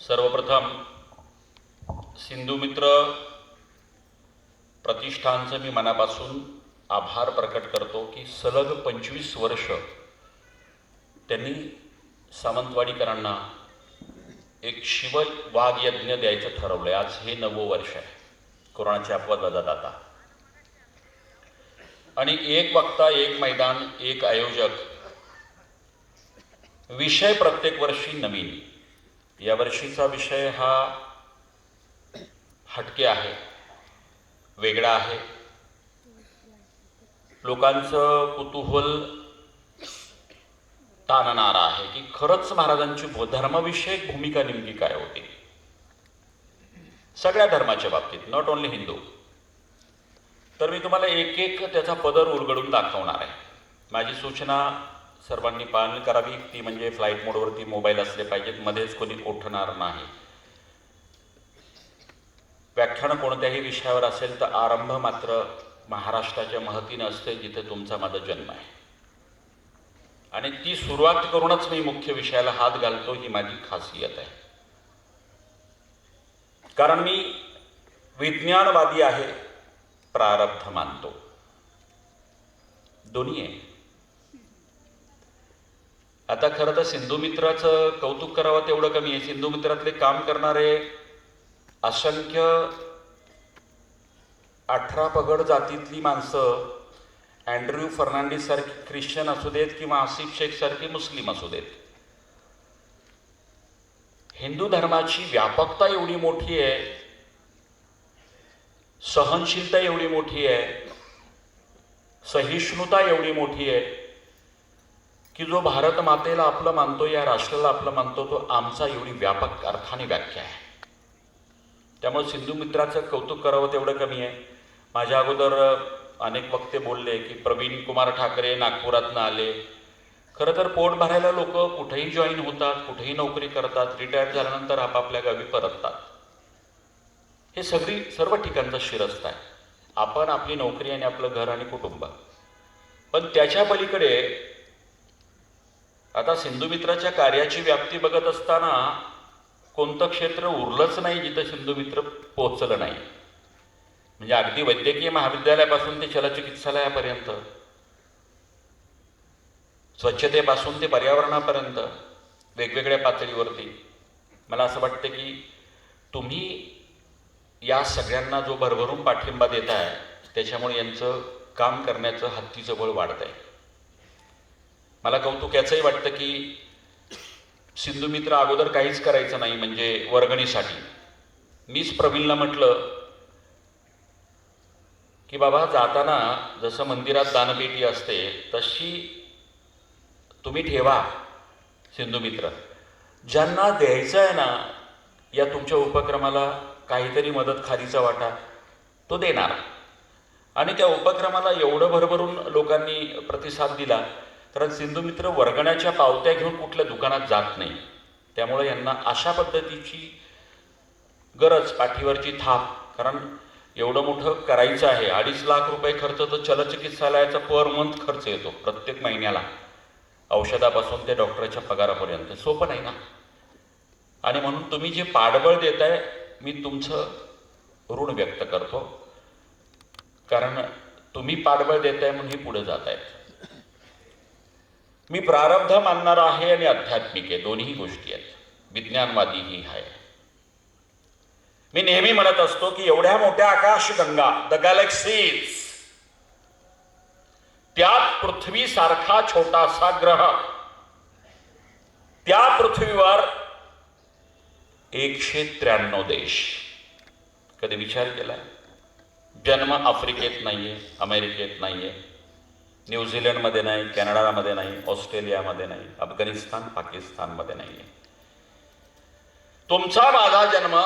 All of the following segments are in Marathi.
सर्वप्रथम सिंधू मित्र प्रतिष्ठानचं मी मनापासून आभार प्रकट करतो की सलग 25 वर्ष त्यांनी सावंतवाडीकरांना एक शिववाग यज्ञ द्यायचं ठरवलंय. आज हे 9वं वर्ष आहे. कोरोनाच्या अपवादात आता आणि एक वक्ता, एक मैदान, एक आयोजक, विषय प्रत्येक वर्षी नवीन. या वर्षीचा विषय हा हटके आहे, वेगळा आहे. लोकांचं कुतूहल ताणणारा आहे की खरंच महाराजांची धर्मविषयक भूमिका नेमकी काय होती, सगळ्या धर्माच्या बाबतीत, नॉट ओन्ली हिंदू. तर मी तुम्हाला एक एक त्याचा पदर उलगडून दाखवणार आहे. माझी सूचना सर्वांनी पालन करावी, ती म्हणजे फ्लाईट मोडवरती मोबाईल असले पाहिजेत, मध्येच कोणी उठणार नाही. व्याख्यान कोणत्याही विषयावर असेल तर आरंभ मात्र महाराष्ट्राच्या महतीनं असते, जिथे तुमचा माझा जन्म आहे, आणि ती सुरुवात करूनच मी मुख्य विषयाला हात घालतो. ही माझी खासियत आहे, कारण मी विज्ञानवादी आहे, प्रारब्ध मानतो, दोन्ही आहे. आता खरं तर सिंधू मित्राचं कौतुक करावं तेवढं कमी आहे. सिंधू मित्रातले काम करणारे असंख्य 18 पगड जातीतली माणसं, अँड्र्यू फर्नांडिस सारखी ख्रिश्चन असू देत किंवा आसिफ शेख सारखी मुस्लिम असू देत, हिंदू धर्माची व्यापकता एवढी मोठी आहे, सहनशीलता एवढी मोठी आहे, सहिष्णुता एवढी मोठी आहे की जो भारत मातेला आपलं मानतो, या राष्ट्राला आपलं मानतो, तो आमचा एवढी व्यापक अर्थाने व्याख्या आहे. त्यामुळे सिंधू मित्राचं कौतुक करावं तेवढं कमी आहे. माझ्या अगोदर अनेक वक्ते बोलले की प्रवीण कुमार ठाकरे नागपुरातनं आले. खरं तर पोट भरायला लोक कुठेही जॉईन होतात, कुठेही नोकरी करतात, रिटायर झाल्यानंतर आपापल्या गावी परततात. हे सर्व ठिकाणचं शिरस्त आहे. आपण आपली नोकरी आणि आपलं घर आणि कुटुंब, पण त्याच्या पलीकडे आता सिंधू मित्राच्या कार्याची व्याप्ती बघत असताना कोणतं क्षेत्र उरलंच नाही जिथं सिंधू मित्र पोहोचलं नाही. म्हणजे अगदी वैद्यकीय महाविद्यालयापासून ते शल्यचिकित्सालयापर्यंत, स्वच्छतेपासून ते पर्यावरणापर्यंत, वेगवेगळ्या पातळीवरती मला असं वाटतं की तुम्ही या सगळ्यांना जो भरभरून पाठिंबा देत आहे, त्याच्यामुळे यांचं काम करण्याचं हत्तीचं बळ वाढत आहे. मला कौतुक याचंही वाटतं की सिंधू मित्र अगोदर काहीच करायचं नाही, म्हणजे वर्गणीसाठी. मीच प्रवीणला म्हटलं की बाबा, जाताना जसं मंदिरात दानपेटी असते तशी तुम्ही ठेवा सिंधू मित्र. ज्यांना द्यायचं आहे ना या तुमच्या उपक्रमाला काहीतरी मदत, खालीचा वाटा तो देणार. आणि त्या उपक्रमाला एवढं भरभरून लोकांनी प्रतिसाद दिला, तर सिंधू मित्र वर्गण्याच्या पावत्या घेऊन कुठल्या दुकानात जात नाही. त्यामुळे यांना अशा पद्धतीची गरज, पाठीवरची थाप, कारण एवढं मोठं करायचं आहे. 2.5 लाख रुपये खर्च तर शल्यचिकित्सालयाचा पर मंथ खर्च येतो प्रत्येक महिन्याला, औषधापासून ते डॉक्टरच्या पगारापर्यंत. सोपं नाही ना. आणि म्हणून तुम्ही जे पाठबळ देताय, मी तुमचं ऋण व्यक्त करतो, कारण तुम्ही पाठबळ देताय म्हणून हे पुढे जात आहेत. मी प्रारब्ध मानणार आहे आणि आध्यात्मिक आहे, दोन्ही गोष्टी आहेत. विज्ञानवादीही आहे. मी नेहमी म्हणत असतो की एवढ्या मोठ्या आकाशगंगा, द गॅलेक्सीज, त्यात पृथ्वीसारखा छोटासा ग्रह, त्या पृथ्वीवर 193 देश. कधी विचार केला? जन्म आफ्रिकेत नाहीये, अमेरिकेत नाहीये, न्यूझीलंडमध्ये नाही, कॅनडामध्ये नाही, ऑस्ट्रेलियामध्ये नाही, अफगाणिस्तान, पाकिस्तानमध्ये नाहीये. तुमचा माझा जन्म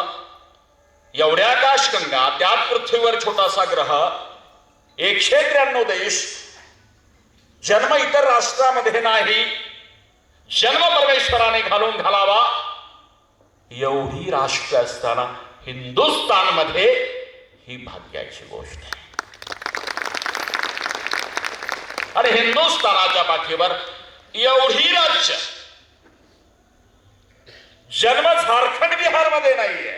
एवढ्या आकाशगंगा, त्यात पृथ्वीवर छोटासा ग्रह, 193 देश, जन्म इतर राष्ट्रामध्ये नाही, जन्म परमेश्वराने घालून घालावा एवढी राष्ट्र असताना हिंदुस्थानमध्ये ही भाग्याची गोष्ट आहे. आणि हिंदुस्थानाच्या पाठीवर एवढी राज्य, जन्म झारखंड बिहारमध्ये नाहीये,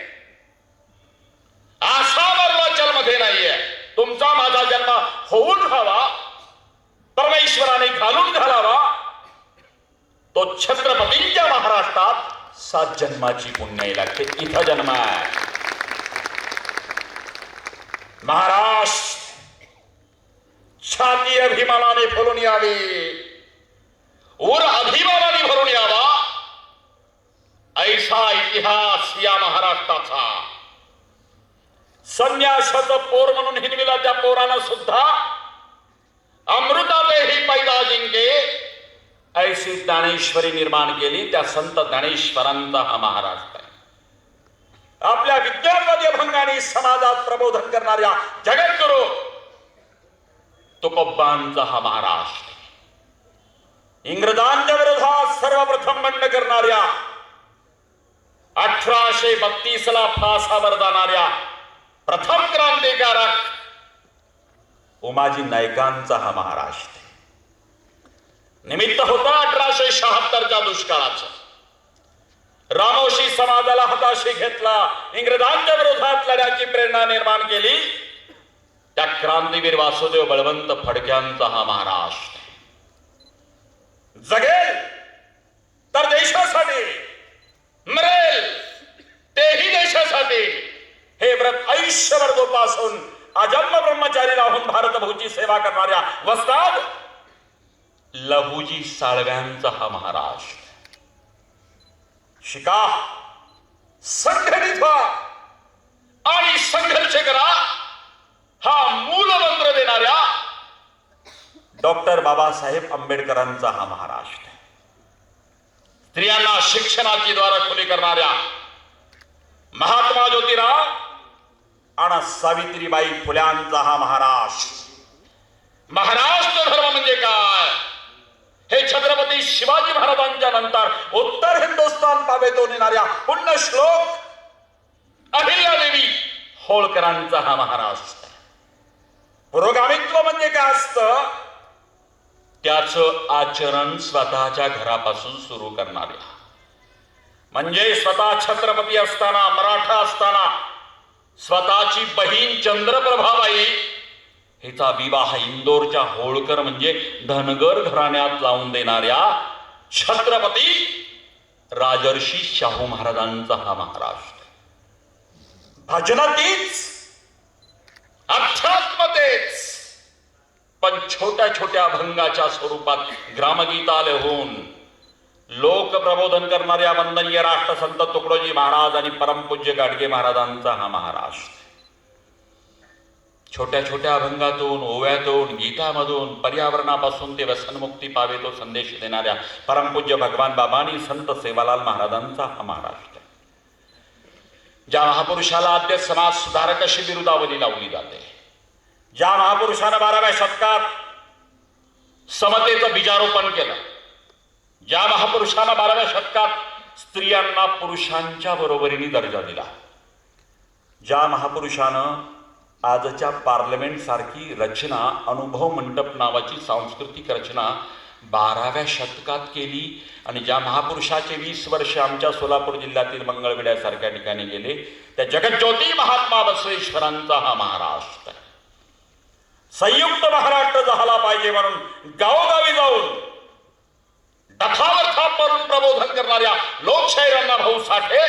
आसाम अरुणाचल मध्ये नाहीये. तुमचा माझा जन्म होऊन राहावा, परमेश्वराने घालून घालावा, तो छत्रपतींच्या महाराष्ट्रात 7 जन्माची पुण्याई लागते. इथं जन्म आहे. महाराष्ट्र छाती अभिमानाने फुलून यावी, उर अभिमानाने भरून यावा, ऐसा इतिहास या महाराष्ट्राचा. संन्यासाचं पोर म्हणून हिनविला त्या पोरानं सुद्धा अमृतातेही पैदा जिंके ऐसी ज्ञानेश्वरी निर्माण केली. त्या संत ज्ञानेश्वरांचा हा महाराष्ट्र आहे. आपल्या विज्ञानवादी अभंगाने समाजात प्रबोधन करणाऱ्या जगद्गुरू तुकोबांचा हा महाराष्ट्र. इंग्रजांच्या विरोधात सर्वप्रथम बंड करणाऱ्या 1832 फासावर जाणाऱ्या प्रथम क्रांतिकारक उमाजी नाईकांचा हा महाराष्ट्र. निमित्त होता 1876च्या दुष्काळाचं. रामोशी समाजाला हाताशी घेतला, इंग्रजांच्या विरोधात लढ्याची प्रेरणा निर्माण केली. त्या क्रांतीवीर वासुदेव बळवंत फडक्यांचा हा महाराष्ट्र. जगेल तर देशासाठी, मरेल तेही देशासाठी. हे व्रत आयुष्यभर जोपासून अजन्म ब्रह्मचारी राहून भारतभूची सेवा करणाऱ्या वस्ताद लहुजी साळव्यांचा हा महाराष्ट्र. शिका, संघटित व्हा आणि संघर्ष करा, हा मूलमंत्र देणाऱ्या डॉक्टर बाबासाहेब आंबेडकरांचा हा महाराष्ट्र. स्त्रियांना शिक्षणाची द्वार खुली करणाऱ्या महात्मा ज्योतिराव आणि सावित्रीबाई फुल्यांचा हा महाराष्ट्र. महाराष्ट्र धर्म म्हणजे काय हे छत्रपती शिवाजी महाराजांच्या नंतर उत्तर हिंदुस्थान पावेतो नेणाऱ्या पुण्यश्लोक अहिल्यादेवी होळकरांचा हा महाराष्ट्र. पुरोगामित्व म्हणजे काय असतं, त्याचं आचरण स्वतःच्या घरापासून सुरू करणाऱ्या, म्हणजे स्वतः छत्रपती असताना, मराठा असताना स्वतःची बहीण चंद्रप्रभाबाई हिचा विवाह इंदोरच्या होळकर म्हणजे धनगर घराण्यात लावून देणाऱ्या छत्रपती राजर्षी शाहू महाराजांचा हा महाराष्ट्र. भजनातीच, अध्यात्मतेच, पण छोट्या छोट्या अभंगाच्या स्वरूपात ग्रामगीता लिहून लोक प्रबोधन करणाऱ्या वंदनीय राष्ट्रसंत तुकडोजी महाराज आणि परमपूज्य गाडगे महाराजांचा हा महाराष्ट्र. छोट्या छोट्या अभंगातून, ओव्यातून, गीतामधून पर्यावरणापासून ते व्यसनमुक्ती पावे तो संदेश देणाऱ्या परमपूज्य भगवान बाबा आणि संत सेवालाल महाराजांचा हा महाराष्ट्र. ज्या महापुरुषाला आद्य समाज सुधारक अशी बिरुदावली लावली जाते, ज्या महापुरुषानं 12व्या शतकात समतेचं बीजारोपण केलं, ज्या महापुरुषानं 12व्या शतकात स्त्रियांना पुरुषांच्या बरोबरीने दर्जा दिला, ज्या महापुरुषानं आजच्या पार्लमेंट सारखी रचना, अनुभव मंडप नावाची सांस्कृतिक रचना 12व्या शतकात केली, आणि ज्या महापुरुषाचे 20 वर्ष आमच्या सोलापूर जिल्ह्यातील मंगळवेढ्यासारख्या ठिकाणी गेले, त्या जगज्योती महात्मा बसवेश्वरांचा हा महाराष्ट्र. संयुक्त महाराष्ट्र झाला पाहिजे म्हणून गावोगावी जाऊन डखावर थाप मारून प्रबोधन करणाऱ्या लोकशाहीरांना भाऊ साठे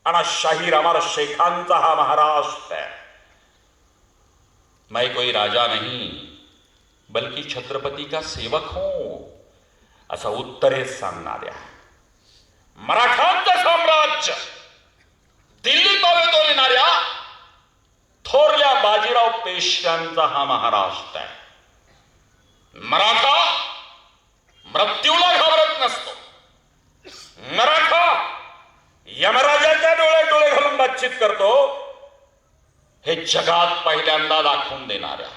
आणि शाहीर अमर शेखांचा हा महाराष्ट्र है. मैं कोई राजा नहीं बल्कि छत्रपती का सेवक हूं असं उत्तरेत सांगणाऱ्या, मराठांचं साम्राज्य दिल्ली पावेतो नेणाऱ्या थोरल्या बाजीराव पेशव्यांचा हा महाराष्ट्र आहे. मराठा मृत्यूला घाबरत नसतो, मराठा यमराजाच्या डोळे डोळे घालून बातचीत करतो, हे जगात पहिल्यांदा दाखवून देणाऱ्या,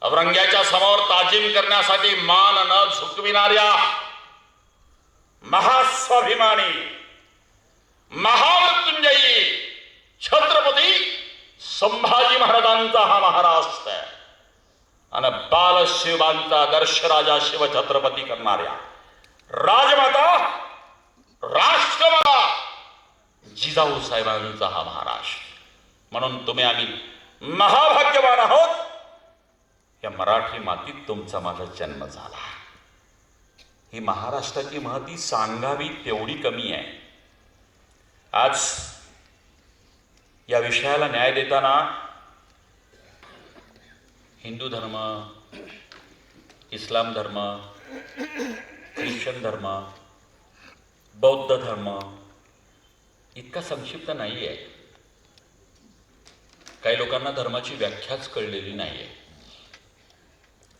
औरंग्याच्या समोर ताजीम करण्यासाठी मान न झुकविणाऱ्या महास्वाभिमानी महामृत्युंजयी छत्रपती संभाजी महाराजांचा हा महाराष्ट्र आहे. आणि बालशिवांचा आदर्श राजा शिवछत्रपती करणाऱ्या राजमाता राष्ट्र बघा, जिजाऊ साहेबांचा हा महाराष्ट्र. म्हणून तुम्ही आम्ही महाभाग्यवान आहोत. या मराठी मातीत तुमचा माझा जन्म झाला. ही महाराष्ट्राची महती सांगावी तेवढी कमी आहे. आज या विषयाला न्याय देताना हिंदू धर्म, इस्लाम धर्म, ख्रिश्चन धर्म, बौद्ध धर्म इतका संक्षिप्त नाही आहे. काही लोकांना धर्माची व्याख्याच कळलेली नाही आहे.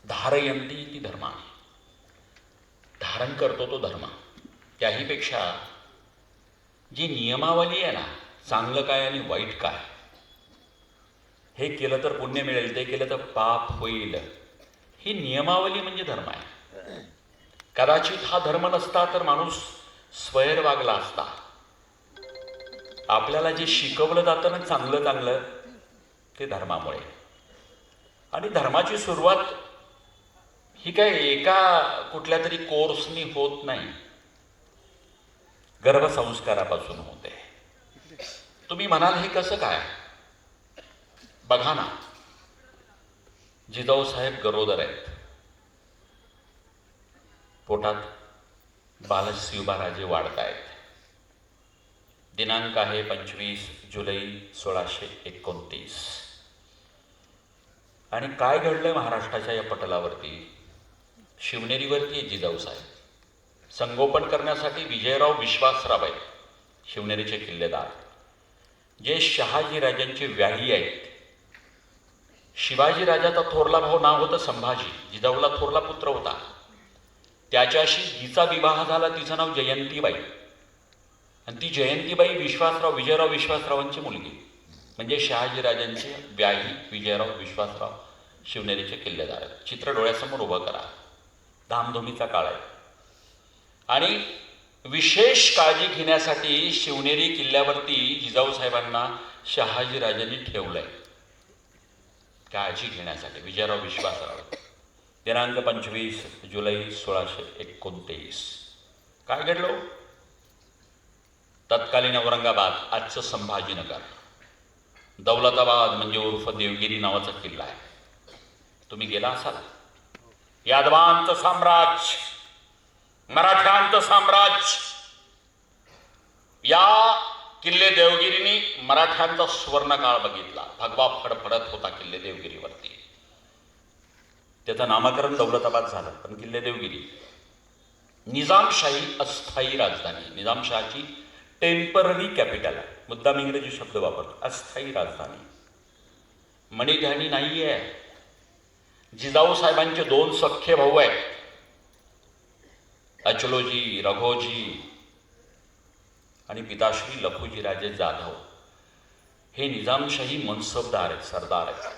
धारयंती ती धर्म आहे, धारण करतो तो धर्म. त्याहीपेक्षा जी नियमावली आहे ना, चांगलं काय आणि वाईट काय, हे केलं तर पुण्य मिळेल, ते केलं तर पाप होईल, ही नियमावली म्हणजे धर्म आहे. कदाचित हा धर्म नसता तर माणूस स्वैर वागला असता. आपल्याला जे शिकवलं जातं ना चांगलं चांगलं, ते धर्मामुळे. आणि धर्माची सुरुवात ही काय एका कुठल्या तरी कोर्सनी होत नाही, गर्भसंस्कारापासून होते. तुम्ही म्हणाल हे कसं काय? बघा ना, जिजाऊ साहेब गरोदर आहेत, पोटात बालशिवबाराजे वाढत आहेत. दिनांक आहे 25 जुलै 1629. आणि काय घडलंय महाराष्ट्राच्या या पटलावरती? शिवनेरीवरती आहे जिजाऊ साहेब. संगोपन करण्यासाठी विजयराव विश्वासराव आहेत, शिवनेरीचे किल्लेदार, जे शहाजीराजांचे व्याही आहेत. शिवाजी राजाचा थोरला भाऊ नाव होतं संभाजी, जिजाऊला थोरला पुत्र होता. त्याच्याशी जिचा विवाह झाला तिचं नाव जयंतीबाई. आणि ती जयंतीबाई विजयराव विश्वासरावांची मुलगी, म्हणजे शहाजीराजांचे व्याही विजयराव विश्वासराव शिवनेरीचे किल्लेदार आहेत. चित्र डोळ्यासमोर उभं करा. धामधुमीचा काळ आहे. आणि विशेष काळजी घेण्यासाठी शिवनेरी किल्ल्यावरती जिजाऊ साहेबांना शहाजीराजांनी ठेवलंय, काळजी घेण्यासाठी. विजयराव विश्वासराव. दिनांक 25 जुलै 1629. काय घडलं? तत्कालीन औरंगाबाद, आजचं संभाजीनगर, दौलताबाद म्हणजे उर्फ देवगिरी नावाचा किल्ला आहे. तुम्ही गेला असाल. यादवांचं साम्राज्य, मराठ्यांचं साम्राज्य, या किल्ले देवगिरीने मराठ्यांचा सुवर्णकाळ बघितला. भगवा फडफडत होता किल्ले देवगिरीवरती. त्याचं नामकरण दौलताबाद झालं, पण किल्ले देवगिरी निजामशाही अस्थायी राजधानी, निजामशाही टेम्पररी कॅपिटल आहे. मुद्दाम इंग्रजी शब्द वापरतो, अस्थायी राजधानी. मणिध्यानी नाही आहे. जिजाऊ साहेबांचे 2 सख्खे भाऊ आहेत, अचलोजी, रघोजी आणि पिताश्री लखुजीराजे जाधव. हे निजामशाही मनसबदार आहेत, सरदार आहेत.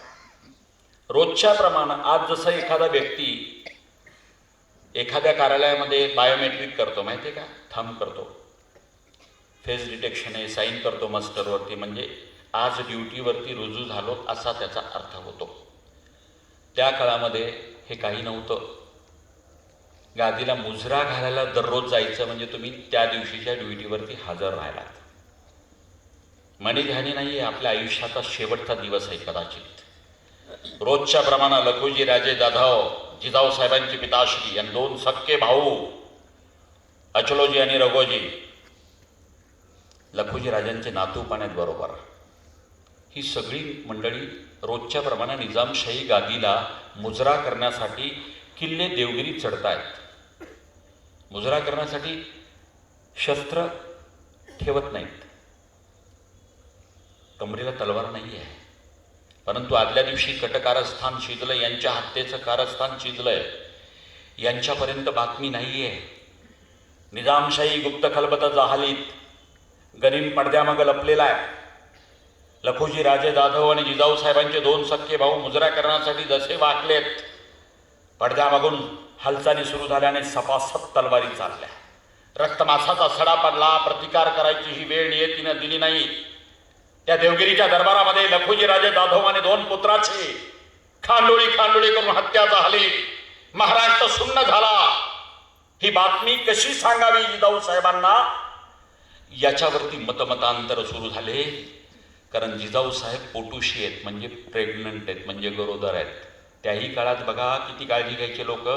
रोजच्या प्रमाणात आज जसं एखादा व्यक्ती एखाद्या कार्यालयामध्ये बायोमेट्रिक करतो, माहिती आहे का, थंब करतो, फेस डिटेक्शन आहे, साईन करतो मस्टरवरती, म्हणजे आज ड्युटीवरती रुजू झालो असा त्याचा अर्थ होतो. त्या काळामध्ये हे काही नव्हतं. गादीला मुजरा घालायला दररोज जायचं म्हणजे तुम्ही त्या दिवशीच्या ड्युटीवरती हजर राहिलात. मणिध्यानी नाही आहे. आपल्या आयुष्याचा शेवटचा दिवस आहे कदाचित. रोजच्या प्रमाणात लखुजी राजे जाधव, जिजाऊ साहेबांचे पिताश्री आणि 2 सख्खे भाऊ अचलोजी आणि रघोजी, लखुजी राजांचे नातू पाण्यात बरोबर, ही सगळी मंडळी रोजच्या प्रमाणे निजामशाही गादीला मुजरा करण्यासाठी किल्ले देवगिरी चढतायत. मुजरा करण्यासाठी शस्त्र ठेवत नाहीत, कमरेला तलवार नाही आहे. परंतु आदल्या दिवशी कटकारस्थान शिजलं, यांच्या हत्येचं कारस्थान शिजलंय, यांच्यापर्यंत बातमी नाही आहे. निजामशाही गुप्त खलबत जहालीत गनिम पडद्यामागं लपलेला आहे. लखुजी राजे जाधव आणि जिजाऊ साहेबांचे 2 सख्खे भाऊ मुजरा करण्यासाठी जसे वाकलेत, पडद्यामागून हालचाली सुरू झाल्याने सपासप तलवारी चालल्या. रक्तमासाचा सडा पडला. प्रतिकार करायची ही वेळ नियतीनं दिली नाही. त्या देवगिरीच्या दरबारामध्ये लखुजी राजे जाधव आणि 2 पुत्राची खांडोळी करून हत्या झाली. महाराष्ट्र सुन्न झाला. ही बातमी कशी सांगावी जिजाऊ साहेबांना याच्यावरती मतमतांतर सुरू झाले. कारण जिजाऊ साहेब पोटुशी आहेत, म्हणजे प्रेग्नंट आहेत, म्हणजे गरोदर आहेत. त्याही काळात बघा किती काळजी घ्यायचे लोक.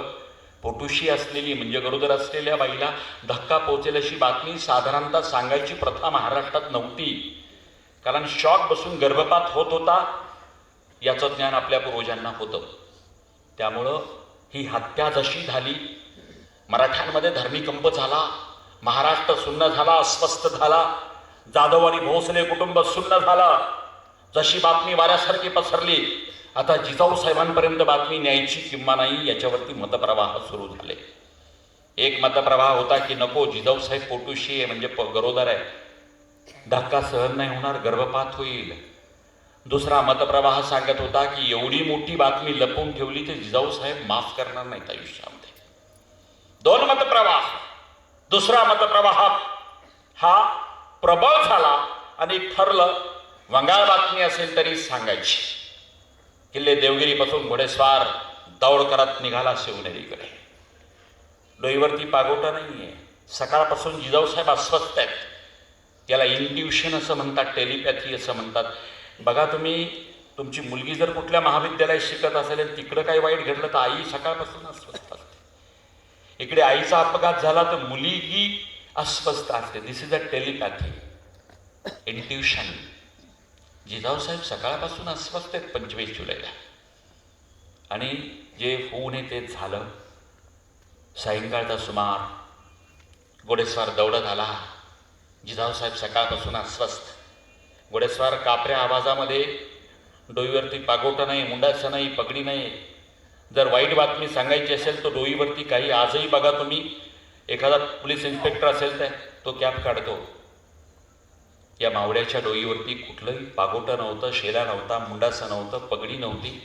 पोटुशी असलेली म्हणजे गरोदर असलेल्या बाईला धक्का पोहोचेल अशी बातमी साधारणतः सांगायची प्रथा महाराष्ट्रात नव्हती. कारण शॉक बसून गर्भपात होत होता याचं ज्ञान आपल्या पूर्वजांना होतं. त्यामुळं ही हत्या जशी झाली, मराठ्यांमध्ये धर्मीकंप झाला, महाराष्ट्र सुन्न झाला, अस्वस्थ झाला, जाधव आणि भोसले कुटुंब सुन्न झाला. जशी बातमी वाऱ्यासारखी पसरली, आता जिजाऊ साहेबांपर्यंत बातमी न्यायची किंवा नाही याच्यावरती मतप्रवाह सुरू झाले. एक मतप्रवाह होता की नको, जिजाऊ साहेब पोटुशी आहे म्हणजे गरोदर आहे, धक्का सहन नाही होणार, गर्भपात होईल. दुसरा मतप्रवाह सांगत होता की एवढी मोठी बातमी लपवून ठेवली तर जिजाऊ साहेब माफ करणार नाहीत आयुष्यामध्ये. दोन मतप्रवाह. दुसरा मतप्रवाह हा प्रबळ झाला आणि ठरलं वंगाळ बातमी असेल तरी सांगायची. किल्ले देवगिरीपासून घोडेस्वार दौड करत निघाला शिवनेरीकडे. डोईवरती पागोटा नाहीये. सकाळपासून जिजाऊ साहेब अस्वस्थ आहेत. याला इंट्युशन असं म्हणतात, टेलिपॅथी असं म्हणतात. बघा तुम्ही, तुमची मुलगी जर कुठल्या महाविद्यालयात शिकत असेल, तिकडं काही वाईट घडलं तर आई सकाळपासून अस्वस्थ असते. इकडे आईचा अपघात झाला तर मुलीही अस्वस्थ असते. This is a telepathy, intuition. Jijau साहेब सकाळपासून अस्वस्थ आहेत 25 जुलैला. आणि जे होऊ नये ते झालं. सायंकाळचा सुमार, घोडेस्वार दौडत आला. जिजाऊ साहेब सकाळपासून अस्वस्थ. घोडेस्वार कापऱ्या आवाजामध्ये, डोईवरती पागोटा नाही, मुंडासं नाही, पगडी नाही. जर वाईट बातमी सांगायची असेल तर डोईवरती काही, आजही बघा तुम्ही, एखादा पोलीस इन्स्पेक्टर असेल तर तो कॅप काढतो. या मावळ्याच्या डोईवरती कुठलंही पागोटं नव्हतं, शेला नव्हता, मुंडासं नव्हतं, पगडी नव्हती.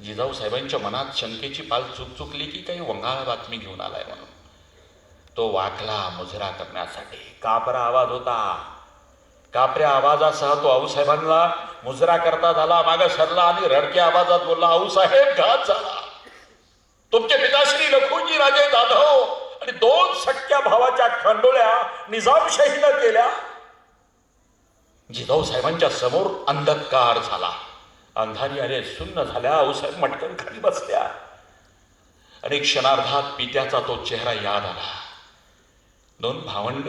जिजाऊ साहेबांच्या मनात शंकेची पाल चुकचुकली की काही वंगाळ बातमी घेऊन आलाय म्हणून. तो वाकला मुजरा करण्यासाठी. कापरा आवाज होता. कापऱ्या आवाजासह तो आऊसाहेबांना मुजरा करता झाला, मागं सरला आणि रडक्या आवाजात बोलला, आऊसाहेब घात झाला. तुमचे पिताश्री लखुजी राजे जाधव आणि 2 सख्या भावाच्या खंडोळ्या निजामशाहीनं केल्या. जिजाऊ साहेबांच्या समोर अंधकार झाला. अंधारी आले, सुन्न झाल्या. आऊसाहेब मटकन खाली बसल्या आणि क्षणार्धात पित्याचा तो चेहरा याद आला. 2 भावंड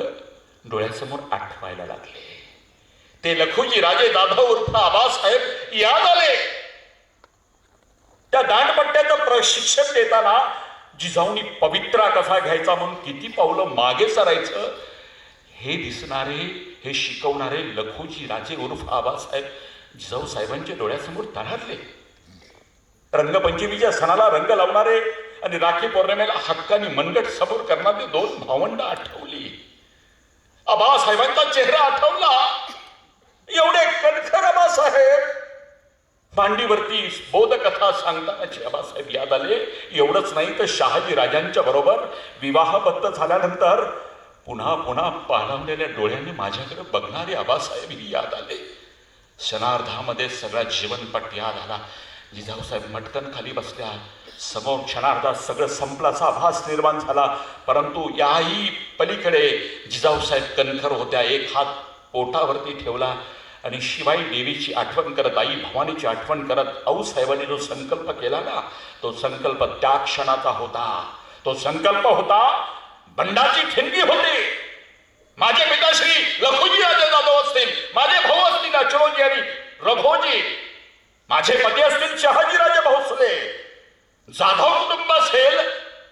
डोळ्यासमोर आठवायला लागले. ते लखुजी राजे जाधव उर्फ आबासाहेब याद आले. त्या दांडपट्ट्याचं प्रशिक्षण देताना जिजाऊनी पवित्रा कसा घ्यायचा म्हणून किती पावलं मागे सरायचं हे दिसणारे, हे शिकवणारे लखुजी राजे उर्फ आबासाहेब जिजाऊ साहेबांच्या डोळ्यासमोर तळाडले. रंगपंचमीच्या सणाला रंग लावणारे आणि राखी पौर्णिमेला हक्कानी मनगट समोर करणारे 2 भावंड आठवली. आबासाहेबांचा चेहरा आठवला. एवढे कणखर आबासाहेब. मांडीवरती बोधकथा सांगतानाचे आबासाहेब याद आले. एवढंच नाही तर शहाजी राजांच्या बरोबर विवाहबद्ध झाल्यानंतर पुन्हा पुन्हा पालावलेल्या डोळ्यांनी माझ्याकडे बघणारे आबासाहेबही याद आले. क्षणार्धामध्ये सगळा जीवनपट याद आला. जिजाऊ साहेब मटकन खाली बसल्या. समोर क्षणार्धात सगळं संपल्याचा आभास निर्माण झाला. परंतु याही पलीकडे जिजाऊ साहेब कणखर होत्या. एक हात पोटावरती ठेवला आणि शिवाई देवीची आठवण करत, आई भवानीची आठवण करत आऊसाहेबांनी जो संकल्प केला ना, तो संकल्प त्या क्षणाचा होता. तो संकल्प होता बंडाची ठिणगी होती. माझे पिताश्री लखुजी राजे जाधव असतील, माझे भाऊ असतील अचरोजी आणि रघोजी, माझे पती असतील शहाजीराजे भोसले, जाधव कुटुंब असेल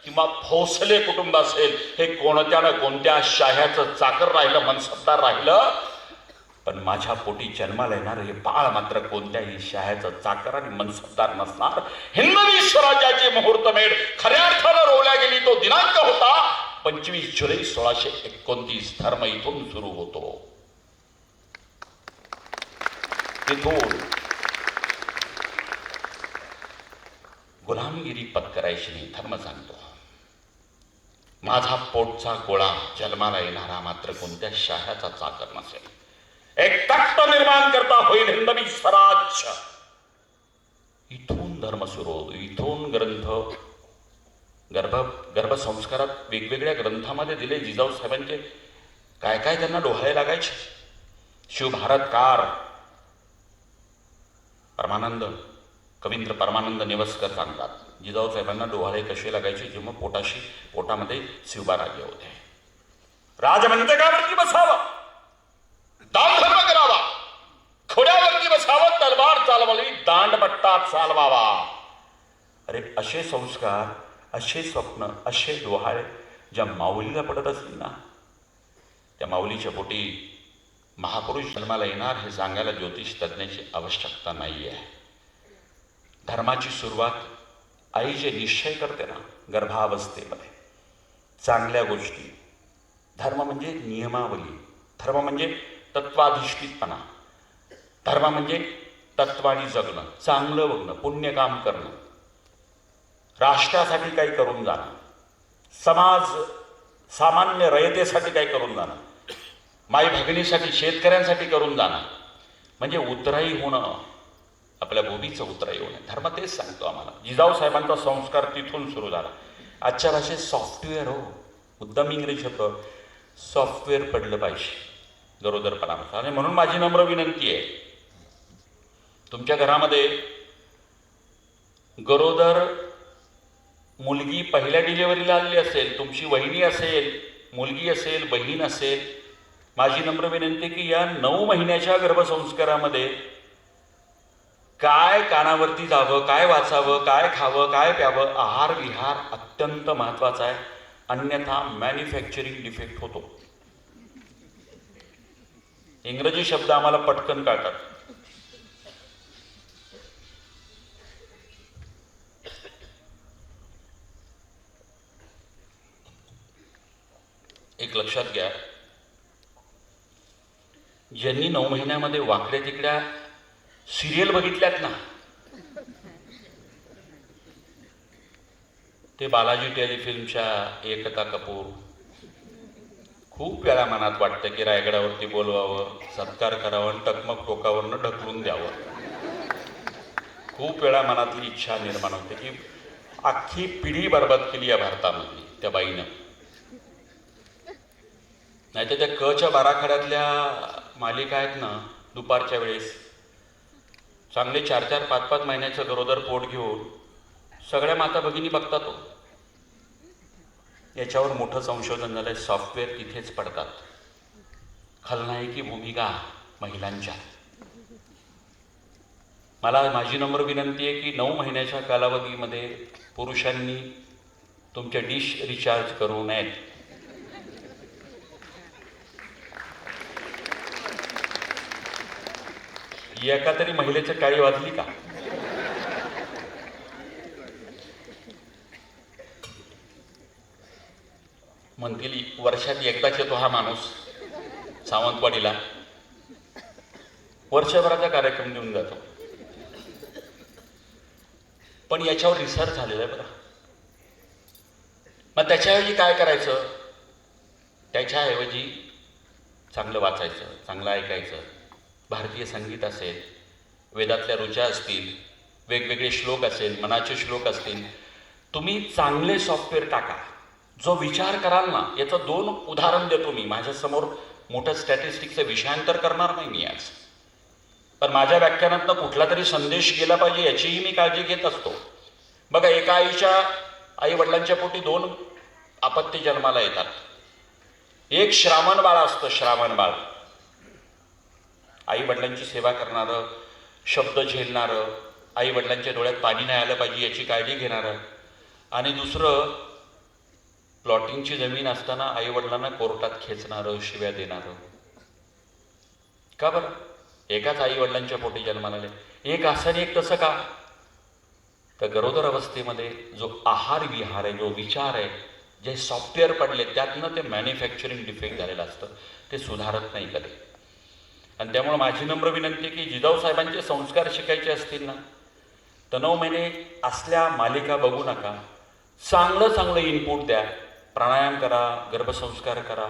किंवा भोसले कुटुंब असेल, हे कोणत्या ना कोणत्या शाह्याचं चाकर राहिलं, मनसबदार राहिलं. पण माझ्या पोटी जन्माला येणार हे बाळ मात्र कोणत्याही शाह्याचं चाकर आणि मनसबदार नसणार. हिंदवी स्वराज्याची मुहूर्तमेढ खऱ्या अर्थानं रोवल्या गेली. तो दिनांक होता 25 जुलै 1629. धर्म इथून सुरू होतो. तिथून गुलामगिरी पत्करायची नाही. धर्म सांगतो माझा पोटचा गोळा जन्माला येणारा मात्र कोणत्या शाह्याचा चाकर नसेल. एक तख्त निर्माण करता होईल हिंदवी स्वराज्य. इथून धर्म सुरू होतो. इथून ग्रंथ गर्भसंस्कारात वेगवेगळ्या ग्रंथामध्ये दिले जिजाऊ साहेबांचे काय काय त्यांना डोहाळे लागायचे. शिवभारतकार परमानंद कवींद्र परमानंद नेवस्कर सांगतात, जिजाऊ साहेबांना डोहाळे कसे लागायचे जेव्हा पोटामध्ये शिवबाराज्य होते. राजमंचकावरती बसावं, दानधर्म करावा, खोड्यावरती बसावं, तलवार चालवावी, दांडपट्टा चालवावा. अरे असे संस्कार, असे स्वप्न, असे डोहाळे ज्या माऊलीला पडत असतील ना, त्या माऊलीच्या पोटी महापुरुष जन्माला येणार हे सांगायला ज्योतिष तज्ज्ञाची आवश्यकता नाही आहे. धर्माची सुरुवात आई जे निश्चय करते ना गर्भावस्थेमध्ये, चांगल्या गोष्टी. धर्म म्हणजे नियमावली, धर्म म्हणजे तत्वाधिष्ठितपणा, धर्म म्हणजे तत्वानी जगणं, चांगलं बघणं, पुण्यकाम करणं, राष्ट्रासाठी काही करून जाणं, सामान्य रयतेसाठी काही करून जाणं, माई भगिनीसाठी, शेतकऱ्यांसाठी करून जाणं, म्हणजे उतराई होणं, आपल्या भूमीचं उतराई होणं. धर्म तेच सांगतो आम्हाला. जिजाऊ साहेबांचा संस्कार तिथून सुरू झाला. आजच्या भाषेत सॉफ्टवेअर हो, मुद्दाम इंग्रजी होतं, सॉफ्टवेअर पडलं पाहिजे गरोदरपणापासून. आणि म्हणून माझी नम्र विनंती आहे, तुमच्या घरामध्ये गरोदर मुलगी पहिल्या डिलिव्हरीला आलेली असेल, तुमची वहिनी असेल, मुलगी असेल, बहीण असेल, माझी नम्र विनंती की या 9 महिन्याच्या गर्भसंस्कारामध्ये काय कानावरती जावं, काय वाचावं, काय खावं, काय प्यावं, आहार विहार अत्यंत महत्त्वाचा आहे. अन्यथा मॅन्युफॅक्चरिंग डिफेक्ट होतो. इंग्रजी शब्द आम्हाला पटकन कळतात. एक लक्षात घ्या, ज्यांनी 9 महिन्यामध्ये वाकड्या तिकड्या सिरियल बघितल्यात ना, ते बालाजी टेलिफिल्मच्या एकता कपूर, खूप वेळा मनात वाटतं की रायगडावरती बोलवावं, सत्कार करावा आणि टकमक टोकावरनं ढकलून द्यावं. खूप वेळा मनातली इच्छा निर्माण होते की अख्खी पिढी बरबाद केली या भारतामधली त्या बाईनं. नाही तर त्या कच्या बाराखड्यातल्या मालिका आहेत ना, दुपारच्या वेळेस चांगले 4-4, 5-5 महिन्याचं गरोदर पोट घेऊन सगळ्या माता भगिनी बघतात. तो याच्यावर मोठं संशोधन झालंय. सॉफ्टवेअर तिथेच पडतात. खलनायकी भूमिका महिलांच्या. मला माझी नम्र विनंती आहे की 9 महिन्याच्या कालावधीमध्ये पुरुषांनी तुमच्या डिश रिचार्ज करू नयेत. एका तरी महिलेचं टाळी वाजली का? म्हणतील वर्षात एकदाच येतो हा माणूस सावंतवाडीला, वर्षभराचा कार्यक्रम देऊन जातो. पण याच्यावर रिसर्च झालेला आहे बरं. मग त्याच्याऐवजी काय करायचं? त्याच्याऐवजी चांगलं वाचायचं, चांगलं ऐकायचं, भारतीय संगीत असेल, वेदातल्या ऋचा असतील, वेगवेगळे श्लोक असेल, मनाचे श्लोक असतील. तुम्ही चांगले सॉफ्टवेअर टाका. जो विचार कराल ना, याचं 2 उदाहरण देतो मी. माझ्यासमोर मोठं स्टॅटिस्टिक्सचं विषयांतर करणार नाही मी आज, पण माझ्या व्याख्यानातनं कुठला तरी संदेश गेला पाहिजे याचीही मी काळजी घेत असतो. बघा, एका आई वडिलांच्या पोटी 2 अपत्य जन्माला येतात. एक श्रावण बाळ असतं, श्रावण बाळ, आई वडिलांची सेवा करणारं, शब्द झेलणारं, आई वडिलांच्या डोळ्यात पाणी नाही आलं पाहिजे याची काळजी घेणारं. आणि दुसरं, प्लॉटिंगची जमीन असताना आई वडिलांना कोर्टात खेचणारं, शिव्या देणारं. का बरं? एकाच आई वडिलांच्या पोटी जन्माला आले. एक असं आणि एक तसं का? तर गरोदर अवस्थेमध्ये जो आहार विहार आहे, जो विचार आहे, जे सॉफ्टवेअर पडले, त्यातनं ते मॅन्युफॅक्चरिंग डिफेक्ट झालेलं असतं, ते सुधारत नाही कधी. आणि त्यामुळे माझी नम्र विनंती की जिजाऊ साहेबांचे संस्कार शिकायचे असतील ना, तर 9 महिने असल्या मालिका बघू नका. चांगलं इनपुट द्या. प्राणायाम करा, गर्भसंस्कार करा.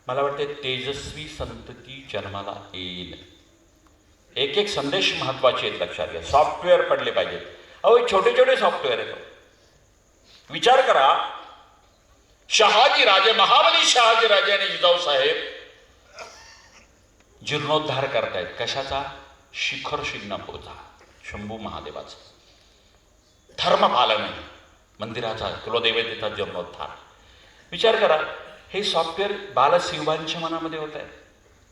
मला वाटते तेजस्वी संतती जन्माला येईल. एक संदेश महत्त्वाचे आहेत, लक्षात घ्या. सॉफ्टवेअर पडले पाहिजेत. अहो, छोटे छोटे सॉफ्टवेअर आहेत. विचार करा, महाबली शहाजी राजे आणि जिजाऊ साहेब जीर्णोद्धार करतायत. कशाचा? शिखर शिंगणापूरचा, शंभू महादेवाचा. धर्मपालन, मंदिराचा, कुलदैवतेचा जीर्णोद्धार. विचार करा, हे सॉफ्टवेअर बाल शिवबांच्या मनामध्ये होत आहे.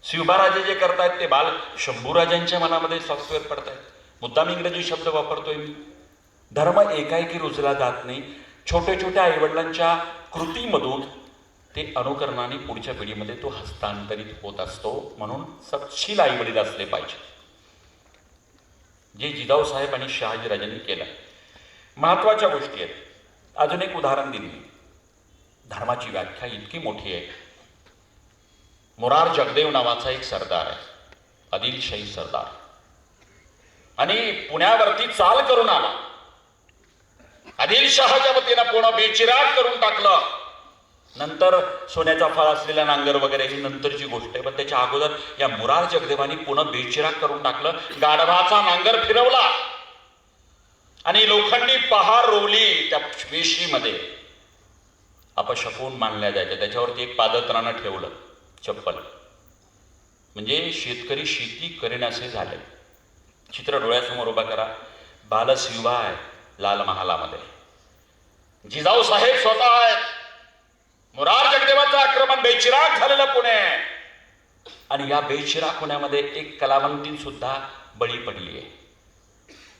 शिवबाराजे जे करतायत ते बाल शंभूराजांच्या मनामध्ये सॉफ्टवेअर पडतायत. मुद्दाम इंग्रजी शब्द वापरतोय मी. धर्म एकाएकी रुजला जात नाही. छोट्या छोट्या आईवडिलांच्या कृतीमधून ते अनुकरणाने पुढच्या पिढीमध्ये तो हस्तांतरित होत असतो. म्हणून सत्शील आईवडील असले पाहिजे, जे जिजाऊ साहेब आणि शहाजीराजांनी केलं. महत्वाच्या गोष्टी आहेत. अजून एक उदाहरण दिली. धर्माची व्याख्या इतकी मोठी आहे. मोरार जगदेव नावाचा एक सरदार आहे, आदिलशाही सरदार, आणि पुण्यावरती चाल करून आला. आदिलशहाच्या वतीनं पूर्ण बेचिराग करून टाकलं. नंतर सोन्याचा फळ असलेला नांगर वगैरे ही नंतरची गोष्ट आहे. पण त्याच्या अगोदर या मोरार जगदेवानी पूर्ण बेचिराग करून टाकलं. गाढवाचा नांगर फिरवला आणि लोखंडी पहार रोवली त्या वेशीमध्ये. अपशकून मानल्या जायच्या. त्याच्यावरती एक पादत्राणं ठेवलं, चप्पल. म्हणजे शेतकरी शेती करेन असे झाले. चित्र डोळ्यासमोर उभा करा. बालशिवबा आहे लाल महालामध्ये, जिजाऊ साहेब स्वतः आहेत. मोरार जगदेवाचं आक्रमण, बेचिराग झालेलं पुणे. आणि या बेचिराग पुण्यामध्ये एक कलावंतीन सुद्धा बळी पडली आहे.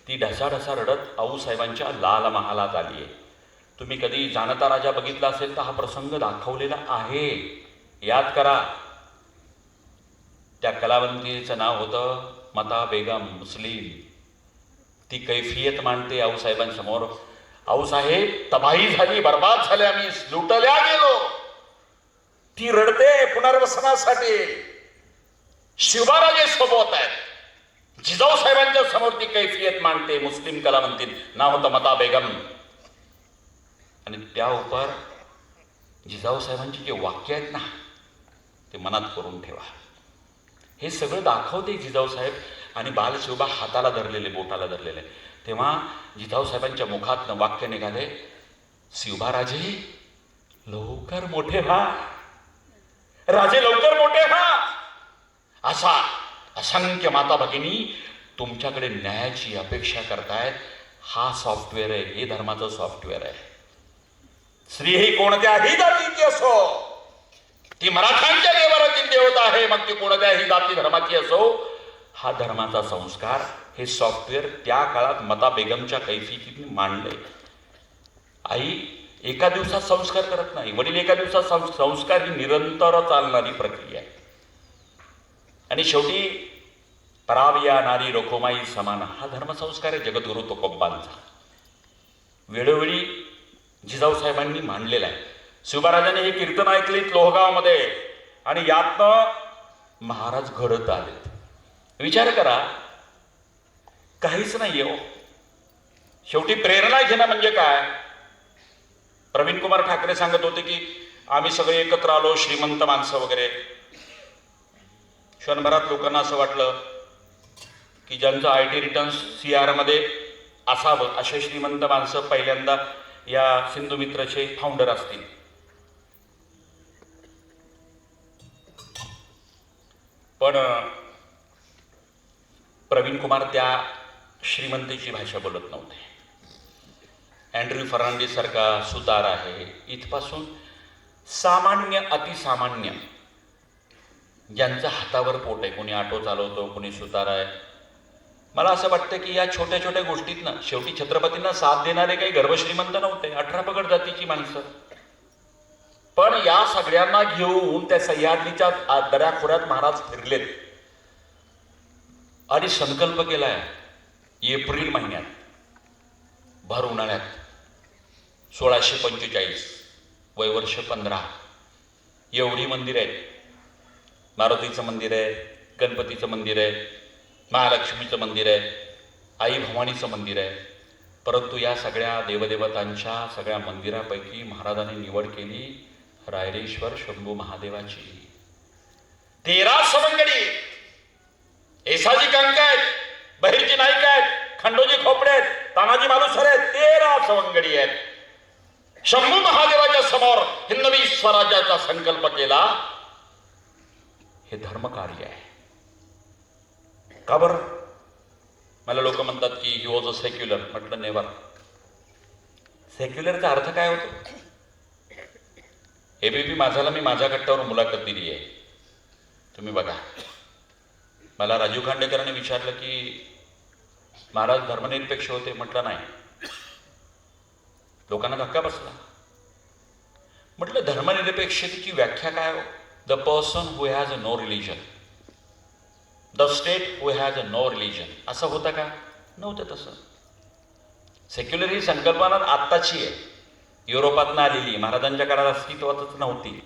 ती ढसाढसा रडत आऊसाहेबांच्या लाल महालात आली आहे. तुम्ही कधी जाणता राजा बघितला असेल तर हा प्रसंग दाखवलेला आहे, याद करा. त्या कलावंतीचं नाव होतं मता बेगम, मुस्लिम. ती कैफियत मांडते आऊसाहेबांसमोर. आऊसाहेब, तबाही झाली, बर्बाद झाले, आम्ही लुटल्या गेलो. ती रडते पुनर्वसनासाठी. शिवबाराजे सोबत आहेत. जिजाऊ साहेबांच्या समोर ती कैफियत मांडते. मुस्लिम कलावंती, नाव होतं मता बेगम. आणि त्या उपर जिजाऊ साहेबांची जे वाक्य आहेत ना, ते मनात करून ठेवा. हे सगळं दाखवते जिजाऊ साहेब. आणि बालशिवबा हाताला धरलेले, बोटाला धरलेले. तेव्हा जिजाऊ साहेबांच्या मुखातनं वाक्य निघाले, शिवबाराजे लवकर मोठे व्हा, राजे लवकर मोठे व्हा. असा असंख्य माता भगिनी तुमच्याकडे न्यायाची अपेक्षा करतायत. हा सॉफ्टवेअर आहे, हे धर्माचं सॉफ्टवेअर आहे. स्त्री ही कोणत्याही जातीची असो, ती मराठ्यांच्या देवारातील देवता आहे, मग ती कोणत्याही जाती धर्माची असो, हा धर्माचा संस्कार, हे सॉफ्टवेअर त्या काळात मता बेगमच्या कैफियतीने मांडले. आई एका दिवसात संस्कार करत नाही, वडील एका दिवसात संस्कार ही निरंतर चालणारी प्रक्रिया आहे. आणि शेवटी पराविया नारी रोखोमाई समान, हा धर्मसंस्कार आहे जगद्गुरु तुकोबांचा. वेळोवेळी जिजाऊ साहेबांनी मांडलेला आहे. शिवबाराजांनी हे कीर्तन ऐकलीत लोहगावमध्ये, आणि यातनं महाराज घडत आलेत. विचार करा, काहीच नाही हो. शेवटी प्रेरणा घेणं म्हणजे काय? प्रवीण कुमार ठाकरे सांगत होते की आम्ही सगळे एकत्र आलो, श्रीमंत माणसं वगैरे. क्षणभरात लोकांना असं वाटलं की ज्यांचं IT रिटर्न्स CR मध्ये असावं असे श्रीमंत माणसं पहिल्यांदा या सिंधू मित्रचे फाउंडर असतील. पण प्रवीण कुमार त्या श्रीमंतीची भाषा बोलत नव्हते. अँड्र्यू फर्नांडिस सारखा सुतार आहे, इथपासून सामान्य अतिसामान्य ज्यांचं हातावर पोट आहे, कोणी ऑटो चालवतो, कोणी सुतार आहे. मला असं वाटतं की या छोट्या छोट्या गोष्टीतनं शेवटी छत्रपतींना साथ देणारे काही गर्भश्रीमंत नव्हते, 18 पगड जातीची माणसं. पण या सगळ्यांना घेऊन त्या सह्याद्रीच्या दऱ्याखोऱ्यात महाराज फिरलेत आणि संकल्प केलाय. एप्रिल महिन्यात, भर उन्हाळ्यात, 1645, वयवर्ष 15, एवढी मंदिर आहेत. मारुतीचं मंदिर आहे, गणपतीचं मंदिर आहे, महालक्ष्मीचं मंदिर आहे, आई भवानीचं मंदिर आहे. परंतु या सगळ्या देवदेवतांच्या सगळ्या मंदिरापैकी महाराजांनी निवड केली रायरेश्वर शंभू महादेवाची. 13 सवंगडी, येसाजी कंक आहेत, बहिरजी नाईक आहेत, खंडोजी खोपडे आहेत, तानाजी मालुसरे आहेत, 13 सवंगडी आहेत. शंभू महादेवाच्या समोर हिंदवी स्वराज्याचा संकल्प केला. हे धर्मकार्य आहे. का बरं? मला लोक म्हणतात की ही वॉज अ सेक्युलर. म्हटलं नेव्हर. सेक्युलरचा अर्थ काय होतो? एबीपी माझाला मी माझ्या कट्ट्यावर मुलाखत दिली आहे, तुम्ही बघा. मला राजीव खांडेकरांनी विचारलं की महाराज धर्मनिरपेक्ष होते. म्हटलं नाही. लोकांना धक्का बसला. म्हटलं धर्मनिरपेक्षतेची व्याख्या काय हो? The person who has a no religion, the state who has a no religion. असं होतं का? नव्हतं तसं. सेक्युलर ही संकल्पना आत्ताची आहे, युरोपातनं आलेली. महाराजांच्या काळात अस्तित्वातच नव्हती.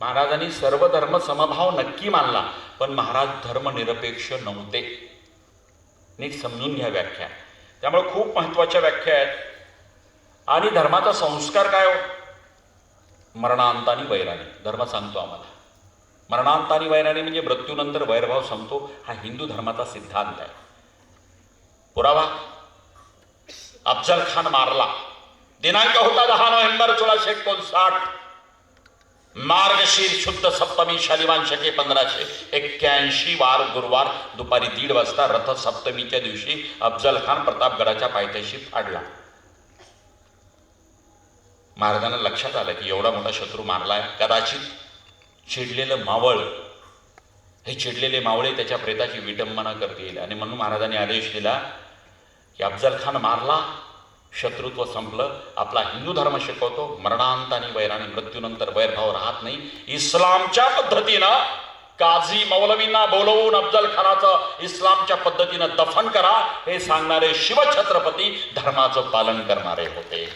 महाराजांनी सर्व धर्म समभाव नक्की मानला, पण महाराज धर्मनिरपेक्ष नव्हते. नीट समजून घ्या व्याख्या. त्यामुळे खूप महत्त्वाच्या व्याख्या आहेत. आणि धर्माचा संस्कार काय हो? मरणांतानी वैराणी. धर्म सांगतो आम्हाला मरणांतानी वैराणी म्हणजे मृत्यूनंतर वैरभाव संपतो. हा हिंदू धर्माचा सिद्धांत आहे. पुरावा, अफजल खान मारला. दिनांक होता 10 नोव्हेंबर 1659. मार्गशीर शुद्ध सप्तमी शालिवान शके 1581 वार गुरुवार दुपारी 1:30 वाजता रथ सप्तमीच्या दिवशी अफजल खान प्रतापगडाच्या पायथ्याशी फाडला. महाराजांना लक्षात आलं की एवढा मोठा शत्रू मारलाय. कदाचित चिडलेलं मावळ, हे चिडलेले मावळे त्याच्या प्रेताची विटंबना करतील, आणि म्हणून महाराजांनी आदेश दिला की अफजल खान मारला, शत्रुत्व संपलं. आपला हिंदू धर्म शिकवतो मरणांतानी वैराणी, मृत्यूनंतर वैरभाव राहत नाही. इस्लामच्या पद्धतीनं काझी मौलवींना बोलवून अफजल खानाचं इस्लामच्या पद्धतीनं दफन करा, हे सांगणारे शिवछत्रपती धर्माचं पालन करणारे होते.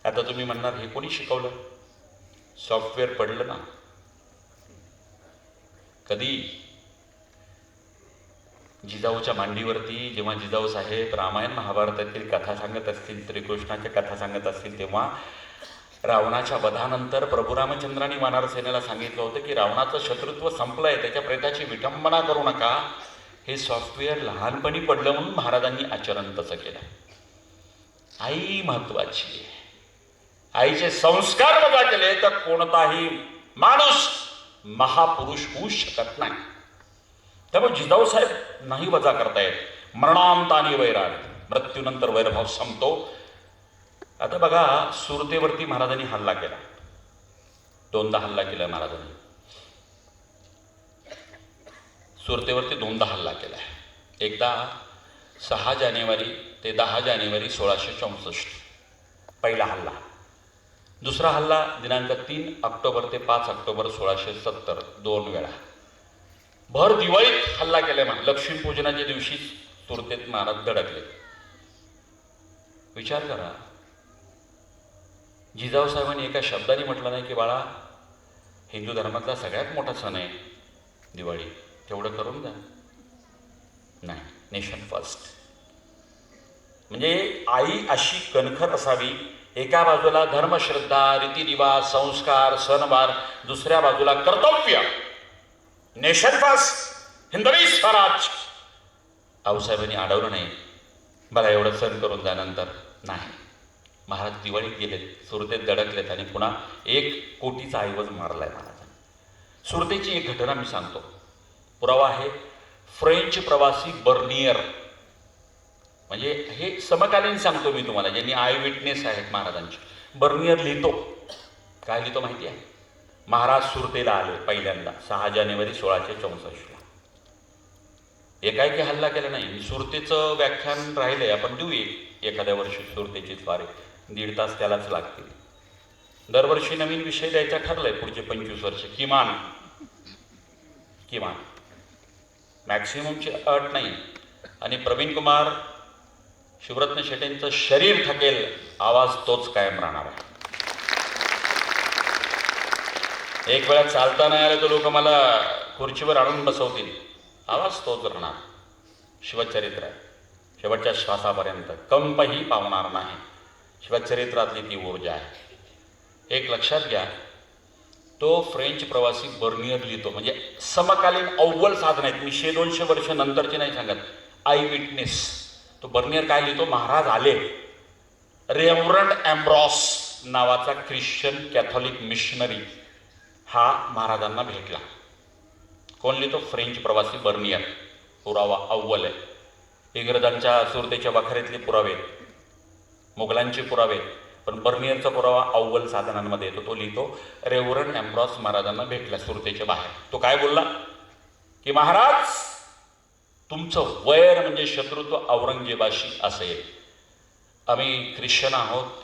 आता तुम्ही म्हणणार हे कोणी शिकवलं? सॉफ्टवेअर पडलं ना. कधी जिजाऊच्या मांडीवरती जेव्हा जिजाऊ साहेब रामायण महाभारतातील कथा सांगत असतील, श्रीकृष्णाच्या कथा सांगत असतील, तेव्हा रावणाच्या वधानंतर प्रभू रामचंद्रांनी वानर सेनेला सांगितलं होतं की रावणाचं शत्रुत्व संपलंय, त्याच्या प्रेताची विटंबना करू नका. हे सॉफ्टवेअर लहानपणी पडलं म्हणून महाराजांनी आचरण तसं केलं. आई महत्वाची आहे. आईचे संस्कार वजा केले तर कोणताही माणूस महापुरुष होऊ शकत नाही. त्यामुळे जिजाऊ साहेब नाही वजा करतायत. मरणांतानी वैराणी, मृत्यूनंतर वैरभाव संपतो. आता बघा, सुरतेवरती महाराजांनी हल्ला केला. 2दा हल्ला केला महाराजांनी. सुरतेवरती 2दा हल्ला केला. एकदा 6 जानेवारी ते 10 जानेवारी 1664 पहिला हल्ला. दुसरा हल्ला दिनांक 3 ऑक्टोबर ते 5 ऑक्टोबर 1670, 2 वेळा. भर दिवाळीत हल्ला केलाय. लक्ष्मीपूजनाच्या दिवशी सुरतेत महाराज धडकले. विचार करा, जिजाऊ साहेबांनी एका शब्दाने म्हटलं नाही की बाळा, हिंदू धर्मातला सगळ्यात मोठा सण आहे दिवाळी, तेवढं करून द्या. नाही, नेशन फर्स्ट. म्हणजे आई अशी कणखर असावी. एका बाजूला धर्मश्रद्धा, रीतिरिवाज, संस्कार, सणवार, दुसऱ्या बाजूला कर्तव्य, नेशन फर्स्ट, हिंदवी स्वराज. आऊसाहेबांनी अडवलं नाही, बघा एवढं सण करून त्यानंतर नाही. महाराज दिवाळीत गेलेत, सुरतेत धडकलेत आणि पुन्हा 1 कोटीचा ऐवज मारलाय महाराजांनी. सुरतेची एक घटना मी सांगतो, पुरावा आहे. फ्रेंच प्रवासी बर्नियर, म्हणजे हे समकालीन सांगतो मी तुम्हाला, ज्यांनी आय विटनेस आहेत महाराजांचे. बर्नियर लिहितो, काय लिहितो माहिती आहे? महाराज सुरतेला आले पहिल्यांदा 6 जानेवारी 1664. एकाएकी हल्ला केला नाही. सुरतेचं व्याख्यान राहिलंय, आपण देऊ एखाद्या वर्षी सुरतेची स्वारी. 1.5 तास त्यालाच लागतील. दरवर्षी नवीन विषय द्यायचा ठरलंय पुढचे 25 वर्ष किमान. मॅक्सिममची अट नाही. आणि प्रवीण कुमार शिवरत्न शेटेंचं शरीर थकेल, आवाज तोच कायम राहणार आहे. एक वेळा चालता नाही आलं तर लोक मला खुर्चीवर आणून बसवतील, आवाज तोच राहणार. शिवचरित्र आहे, शेवटच्या श्वासापर्यंत कंपही पावणार नाही. शिवचरित्रातली ती ऊर्जा आहे. एक लक्षात घ्या, तो फ्रेंच प्रवासी बर्नियर लिहितो, म्हणजे समकालीन अव्वल साधन आहेत. मी 100-200 वर्ष नंतरचे नाही सांगत, आय विटनेस. तो बर्नियर काय लिहितो? महाराज आले. रेव्हरंड एम्ब्रॉस नावाचा ख्रिश्चन कॅथॉलिक मिशनरी, हा महाराजांना भेटला. कोण लिहितो? फ्रेंच प्रवासी बर्नियर. पुरावा अव्वल आहे. इंग्रजांच्या सुरतेच्या वखारीतले पुरावे, मुघलांचे पुरावे, पण बर्नियरचा पुरावा अव्वल साधनांमध्ये येतो. तो लिहितो रेव्हरंड एम्ब्रॉस महाराजांना भेटला सुरतेच्या बाहेर. तो काय बोलला की महाराज, तुमचं वैर म्हणजे शत्रुत्व औरंगजेबाशी असेल. आम्ही ख्रिश्चन आहोत,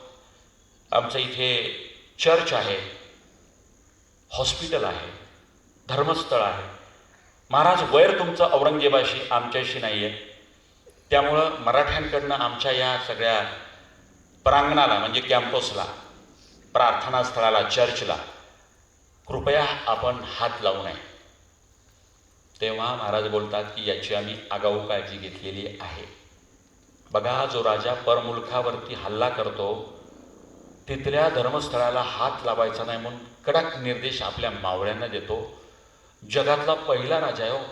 आमचं इथे चर्च आहे, हॉस्पिटल आहे, धर्मस्थळ आहे. महाराज, वैर तुमचं औरंगजेबाशी आमच्याशी नाही आहे. त्यामुळं मराठ्यांकडनं आमच्या या सगळ्या प्रांगणाला म्हणजे कॅम्पसला, प्रार्थनास्थळाला, चर्चला कृपया आपण हात लावू नये. तेव्हा महाराज बोलतात की याची आम्ही आगाऊ काळजी घेतलेली आहे. बघा, जो राजा परमुलखावरती हल्ला करतो तिथल्या धर्मस्थळाला हात लावायचा नाही म्हणून कडक निर्देश आपल्या मावळ्यांना देतो. जगातला पहिला राजा आहे हो.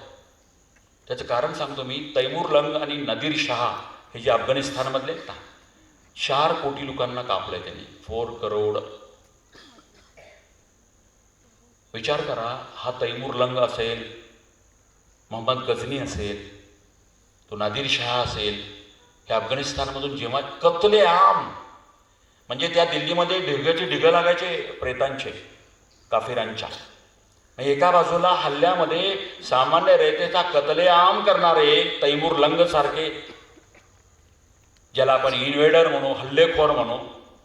त्याचं कारण सांगतो मी. तैमूर लंग आणि नदीर शहा हे जे अफगाणिस्तानमधले आहेत ना, 4 कोटी लोकांना कापलंय त्यांनी. 4 करोड. विचार करा, हा तैमूर लंग असेल, मोहम्मद गझनी असेल, तो नादिर शहा असेल, हे अफगाणिस्तानमधून जेव्हा कतले आम म्हणजे त्या दिल्लीमध्ये ढिगाचे ढिगं लागायचे प्रेतांचे, काफिरांच्या. एका बाजूला हल्ल्यामध्ये सामान्य रयतेचा कतलेआम करणारे तैमूर लंग सारखे, ज्याला आपण इन्व्हेडर म्हणू, हल्लेखोर म्हणू,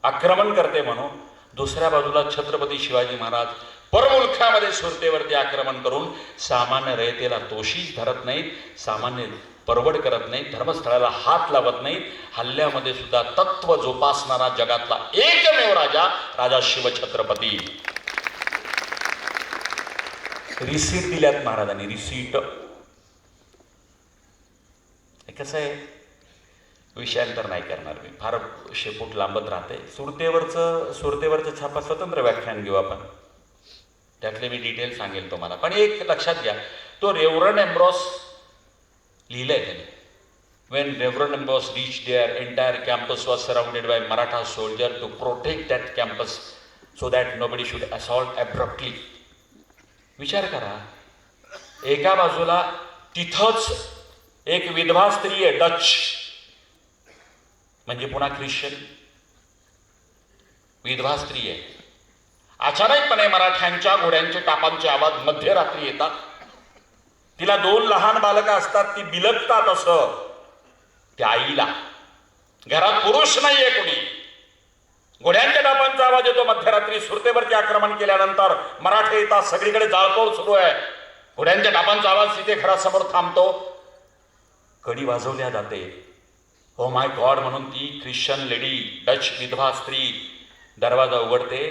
आक्रमण करते म्हणू. दुसऱ्या बाजूला छत्रपती शिवाजी महाराज परमुलखामध्ये सुरतेवरती आक्रमण करून सामान्य रयतेला तोशीच धरत नाहीत, सामान्य परवड करत नाहीत, धर्मस्थळाला हात लावत नाहीत. हल्ल्यामध्ये सुद्धा तत्व जोपासणारा जगातला एकमेव राजा, राजा शिवछत्रपती. रिसीट दिल्यात महाराजांनी, रिसीट. कसं आहे, विषयांतर नाही करणार मी, फार शेपूट लांबत राहते. सुरतेवरचं छापा स्वतंत्र व्याख्यान घेऊ आपण, त्यातले मी डिटेल सांगेल तुम्हाला. पण एक लक्षात घ्या, तो रेव्हरंड एम्ब्रॉस लिहिलंय त्यांनी. When Reverend Ambrose reach there, entire campus was surrounded by Maratha soldier to protect that campus so that nobody should assault abruptly. विचार करा, एका बाजूला तिथंच एक विधवा स्त्री आहे, डच म्हणजे पुन्हा ख्रिश्चन विधवा स्त्री आहे. अचानकपणे मराठ्यांच्या घोड्यांचे टापांचे आवाज मध्यरात्री येतात. तिला 2 लहान बालकं असतात, ती बिलगतात. असं त्या आईला, घरात पुरुष नाहीये कोणी. घोड्यांच्या टापांचा आवाज येतो मध्यरात्री. सुरतेवरती आक्रमण केल्यानंतर मराठे येतात, सगळीकडे जाळपोळ सुरू आहे. घोड्यांच्या टापांचा आवाज तिथे घरासमोर थांबतो. कडी वाजवल्या जाते. ओ माय गॉड म्हणून ती ख्रिश्चन लेडी, डच विधवा स्त्री दरवाजा उघडते.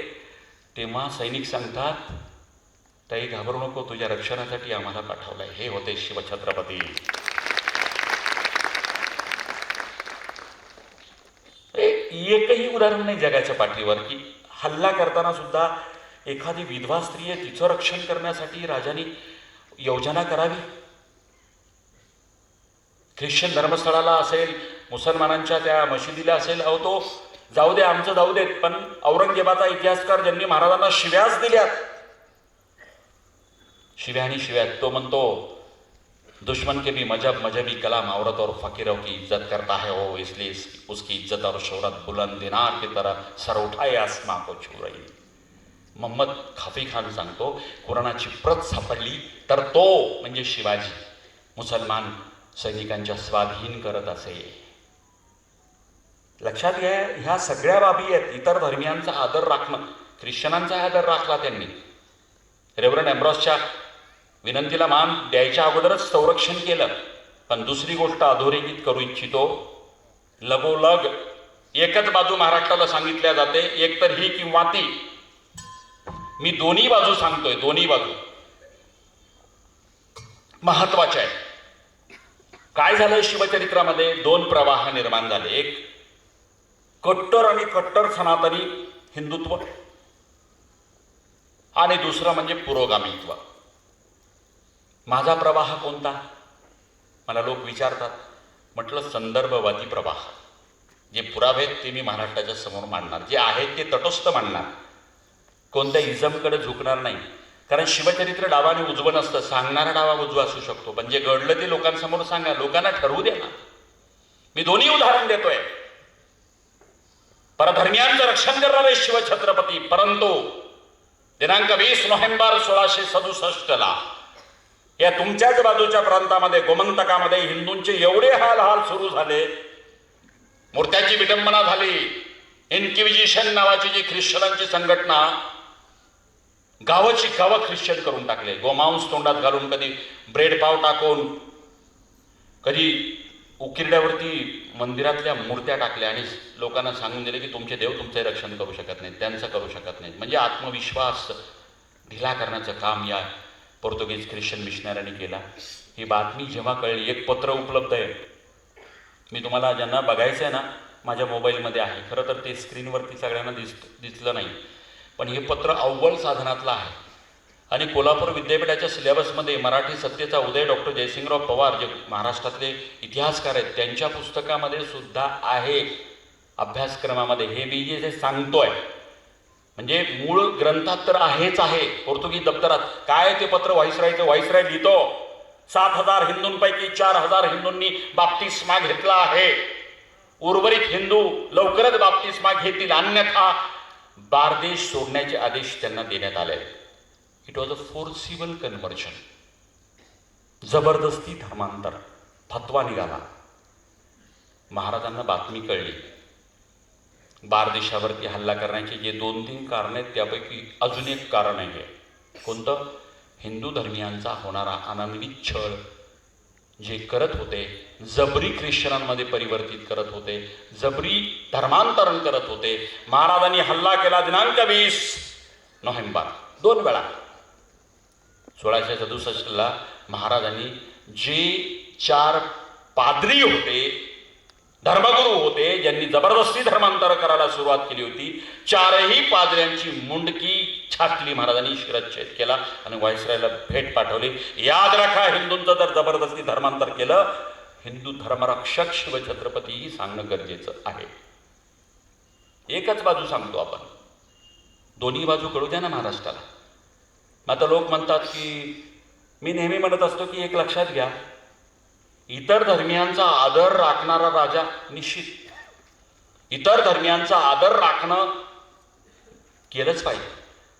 तेव्हा सैनिक सांगतात, ताई घाबरू नको, तुझ्या रक्षणासाठी आम्हाला पाठवलंय. हे होते शिवछत्रपती. एकही उदाहरण नाही जगाच्या पाठीवर की हल्ला करताना सुद्धा एखादी विधवा स्त्री आहे, तिचं रक्षण करण्यासाठी राजाने योजना करावी. ख्रिश्चन धर्मस्थळाला असेल, मुसलमानांच्या त्या मशिदीला असेल, अहो तो जाऊ दे, आमचं जाऊ देत, पण औरंगजेबाचा इतिहासकार ज्यांनी महाराजांना शिव्याच दिल्यात, शिव्या आणि शिव्यात. तो म्हणतो, दुश्मन के भी मजहबी कलाम औरत और फकीरों की इज्जत करता है वो, इसलिए उसकी इज्जत और शोहरत बुलंद दिनार की तरह सर उठाए आसमां को छू रही. मोहम्मद खाफी खान सांगतो, कुराणाची प्रत सापडली तर तो म्हणजे शिवाजी मुसलमान सैनिकांच्या स्वाधीन करत असे. लक्षात घ्या, ह्या सगळ्या बाबी आहेत. इतर धर्मियांचा आदर राखणं, ख्रिश्चनांचा आदर राखला त्यांनी. रेव्हरंड एम्ब्रॉसच्या विनंतीला मान द्यायच्या अगोदरच संरक्षण केलं. पण दुसरी गोष्ट अधोरेखित करू इच्छितो, लगोलग एकच बाजू महाराष्ट्राला सांगितल्या जाते, एक तर ही किंवा ती. मी दोन्ही बाजू सांगतोय, दोन्ही बाजू महत्वाच्या आहेत. काय झालं शिवचरित्रामध्ये? 2 प्रवाह निर्माण झाले. एक कट्टर आणि कट्टर सनातनी हिंदुत्व, आणि दुसरं म्हणजे पुरोगामित्व. माझा प्रवाह कोणता? मला लोक विचारतात. म्हटलं संदर्भवादी प्रवाह. जे पुरावे आहेत ते मी महाराष्ट्राच्या समोर मांडणार, जे आहेत ते तटस्थ मांडणार, कोणत्या इझमकडे झुकणार नाही. कारण शिवचरित्र डावा आणि उजवं नसतं, सांगणारा डावा उजवा असू शकतो, पण जे घडलं ते लोकांसमोर सांगा, लोकांना ठरवू दे ना. मी दोन्ही उदाहरण देतोय. परधर्मियांचं रक्षण करणारे शिवछत्रपती, परंतु दिनांक 20 नोव्हेंबर 1667 या तुमच्याच बाजूच्या प्रांतामध्ये गोमंतकामध्ये हिंदूंचे एवढे हाल सुरू झाले, मूर्त्याची विडंबना झाली. इन्क्विजिशन नावाची जी ख्रिश्चनांची संघटना, गावाची गावं ख्रिश्चन करून टाकले. गोमांस तोंडात घालून, कधी ब्रेड पाव टाकून, कधी उकिरड्यावरती मंदिरातल्या मूर्त्या टाकल्या आणि लोकांना सांगून दिले की तुमचे देव तुमचे रक्षण करू शकत नाहीत, त्यांचं करू शकत नाहीत. म्हणजे आत्मविश्वास ढिला करण्याचं काम या पोर्तुगीज ख्रिश्चन मिशनऱ्यांनी केला. ही बातमी जेव्हा कळली, एक पत्र उपलब्ध आहे, मी तुम्हाला ज्यांना बघायचं आहे ना माझ्या मोबाईलमध्ये आहे. खरं तर ते स्क्रीनवरती सगळ्यांना दिसलं नाही, पण हे पत्र अव्वल साधनातलं आहे आणि कोल्हापूर विद्यापीठाच्या सिलेबसमध्ये मराठी सत्तेचा उदय डॉक्टर जयसिंगराव पवार, जे महाराष्ट्रातले इतिहासकार आहेत, त्यांच्या पुस्तकामध्ये सुद्धा आहे अभ्यासक्रमामध्ये. हे मी जे सांगतोय म्हणजे मूळ ग्रंथात तर आहेच आहे, पोर्तुगीज दप्तरात. काय ते पत्र व्हाईसराय लिहितो, 7,000 हिंदूंपैकी 4,000 हिंदूंनी बाप्तिस्मा घेतला आहे. उर्वरित हिंदू लवकरच बाप्तिस्मा घेतील, अन्यथा बारदेश सोडण्याचे आदेश त्यांना देण्यात आले. It was a forcible conversion, जबरदस्ती धर्मांतर. फतवा निघाला. महाराजांना बातमी कळली, बारदेशावरती हल्ला करण्याचे जे 2-3 कारण आहेत त्यापैकी अजून एक कारण आहे. कोणतं? हिंदू धर्मियांचा होणारा अनन्वित छळ जे करत होते, जबरी ख्रिश्चनांमध्ये परिवर्तित करत होते, जबरी धर्मांतरण करत होते. महाराजांनी हल्ला केला दिनांक 20 नोव्हेंबर, 2 वेळा. 1667 महाराजांनी जे 4 पाद्री होते, धर्मगुरू होते, ज्यांनी जबरदस्ती धर्मांतर करायला सुरुवात केली होती, 4ही पाद्र्यांची मुंडकी छाटली महाराजांनी, शिरच्छेद केला आणि व्हाईसरायला भेट पाठवली. याद राखा, हिंदूंचं जर जबरदस्ती धर्मांतर केलं, हिंदू धर्मरक्षक शिवछत्रपतीही सांगणं गरजेचं आहे. एकच बाजू सांगतो आपण, दोन्ही बाजू कळू द्या ना महाराष्ट्राला. आता लोक म्हणतात की, मी नेहमी म्हणत असतो की एक लक्षात घ्या, इतर धर्मियांचा आदर राखणारा राजा निश्चित, इतर धर्मियांचा आदर राखणं केलंच पाहिजे,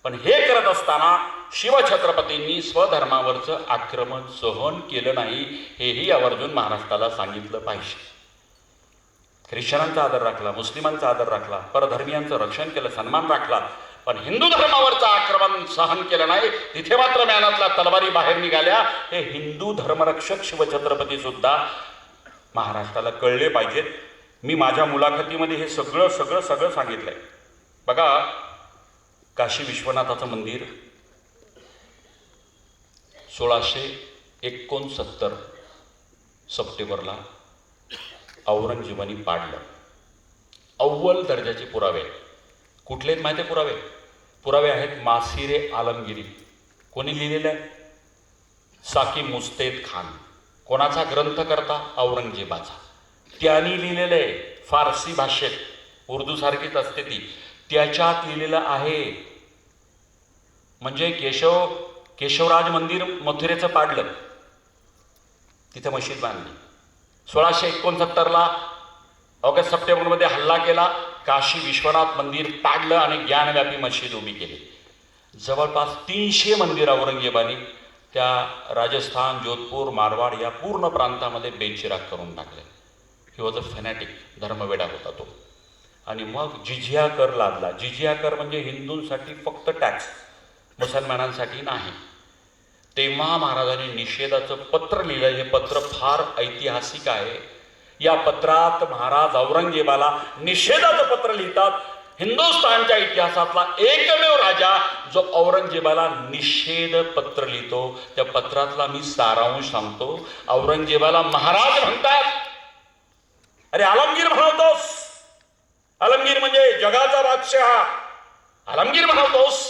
पण हे करत असताना शिवछत्रपतींनी स्वधर्मावरचं आक्रमण सहन केलं नाही, हेही आवर्जून महाराष्ट्राला सांगितलं पाहिजे. ख्रिश्चनांचा आदर राखला, मुस्लिमांचा आदर राखला, परधर्मियांचं रक्षण केलं, सन्मान राखला, पण हिंदू धर्मावरचं आक्रमण सहन केलं नाही. तिथे मात्र म्यानातल्या तलवारी बाहेर निघाल्या. हे हिंदू धर्मरक्षक शिवछत्रपती सुद्धा महाराष्ट्राला कळले पाहिजेत. मी माझ्या मुलाखतीमध्ये हे सगळं सांगितलंय. बघा, काशी विश्वनाथाचं मंदिर 1669 सप्टेंबरला औरंगजेबाने पाडलं. अव्वल दर्जाचे पुरावे. कुठले माहिती आहे पुरावे? पुरावे आहेत मासिरे आलमगिरी. कोणी लिहिलेलं आहे? साकी मुस्तेद खान. कोणाचा ग्रंथकर्ता? औरंगजेबाचा. त्यांनी लिहिलेलं आहे फारसी भाषेत, उर्दू सारखीच असते ती, त्याच्यात लिहिलेलं आहे. म्हणजे केशवराज मंदिर मथुरेचं पाडलं, तिथे मशीद बांधली. 1669 ऑगस्ट सप्टेंबरमध्ये हल्ला केला, काशी विश्वनाथ मंदिर पाडलं आणि ज्ञानव्यापी मशीद उभी केली. जवळपास 300 मंदिर औरंगजेबाने त्या राजस्थान, जोधपूर, मारवाड या पूर्ण प्रांतामध्ये बेचिराग करून टाकले. ही वॉज अ फॅनॅटिक, धर्मवेडा होता तो. आणि मग जिझिया कर लादला. जिझिया कर म्हणजे हिंदूंसाठी फक्त टॅक्स, मुसलमानांसाठी नाही. तेव्हा महाराजांनी निषेधाचं पत्र लिहिलं. हे पत्र फार ऐतिहासिक आहे. या पत्रात महाराज औरंगजेबाला निषेधाचं पत्र लिहितात. हिंदुस्थानच्या इतिहासातला एकमेव राजा जो औरंगजेबाला निषेध पत्र लिहितो. त्या पत्रातला मी सारांश सांगतो. औरंगजेबाला महाराज म्हणतात. अरे आलमगीर म्हणवतोस, आलमगीर म्हणजे जगाचा बादशाह, आलमगीर म्हणवतोस.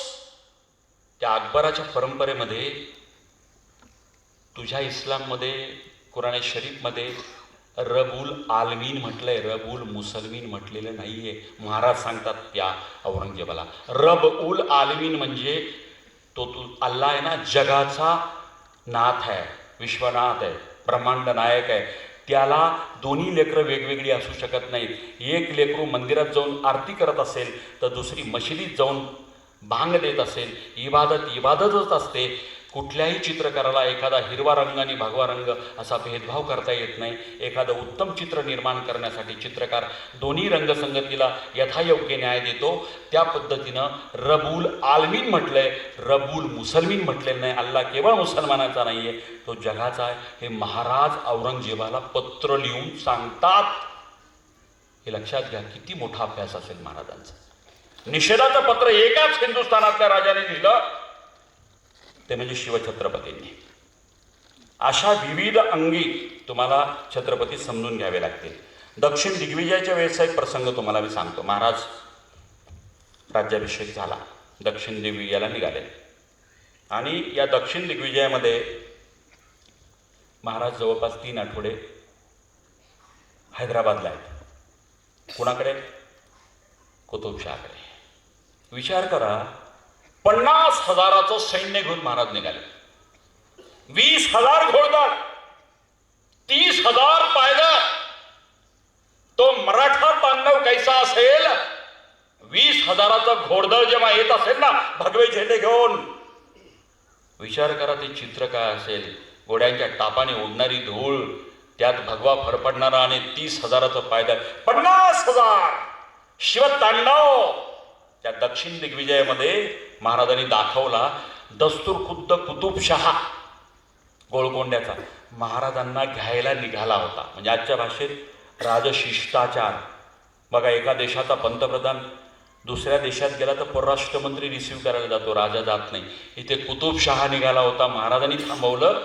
त्या अकबराच्या परंपरेमध्ये, तुझ्या इस्लाममध्ये, कुराण शरीफमध्ये रब उल आलमीन म्हटलंय, रब उल मुसलमीन म्हटलेलं नाहीये. महाराज सांगतात त्या औरंगजेबाला, रब उल आलमीन म्हणजे तू अल्लाह आहे ना, जगाचा नाथ आहे, विश्वनाथ आहे, ब्रह्मांड नायक आहे. त्याला दोन्ही लेकरं वेगवेगळी असू शकत नाहीत. एक लेकरू मंदिरात जाऊन आरती करत असेल तर दुसरी मशिदीत जाऊन भांग देत असेल. इबादतच असते. कुठल्याही चित्रकाराला एखादा हिरवा रंग आणि भगवा रंग असा भेदभाव करता येत नाही. एखादं उत्तम चित्र निर्माण करण्यासाठी चित्रकार दोन्ही रंगसंगतीला यथायोग्य न्याय देतो. त्या पद्धतीनं रबुल आलमीन म्हटलंय, रबुल मुसलमीन म्हटलेलं नाही. अल्लाह केवळ मुसलमानाचा नाही आहे, तो जगाचा आहे. हे महाराज औरंगजेबाला पत्र लिहून सांगतात. हे लक्षात घ्या, किती मोठा अभ्यास असेल महाराजांचा. निषेधाचं पत्र एकाच हिंदुस्थानातल्या राजाने लिहिलं, ते म्हणजे शिवछत्रपतींनी. अशा विविध अंगी तुम्हाला छत्रपती समजून घ्यावे लागतील. दक्षिण दिग्विजयाच्या वेळेचा एक प्रसंग तुम्हाला मी सांगतो. महाराज राज्याभिषेक झाला, दक्षिण दिग्विजयाला निघाले आणि या दक्षिण दिग्विजयामध्ये महाराज जवळपास 3 आठवडे हैदराबादला आहेत. कुणाकडे? कुतुबशहाकडे. विचार करा, 50,000चं सैन्य घेऊन महाराज निघाले. 20,000 घोडदळ, 30,000 पायदळ. तो मराठा तांडव कैसा असेल? 20,000चं घोडदळ जेव्हा येत असेल ना भगवे झेंडे घेऊन, विचार करा ते चित्र काय असेल. घोड्यांच्या टापाने उडणारी धूळ, त्यात भगवा फरफडणारा आणि 30,000चं पायदळ. 50,000 शिवतांडव. त्या दक्षिण दिग्विजयामध्ये महाराजांनी दाखवला दस्तूर खुद्द कुतुबशहा गोळकोंड्याचा महाराजांना घ्यायला निघाला होता. म्हणजे आजच्या भाषेत राजशिष्टाचार. बघा, एका देशाचा पंतप्रधान दुसऱ्या देशात गेला तर परराष्ट्रमंत्री रिसीव्ह करायला जातो, राजा जात नाही. इथे कुतुबशहा निघाला होता, महाराजांनी थांबवलं.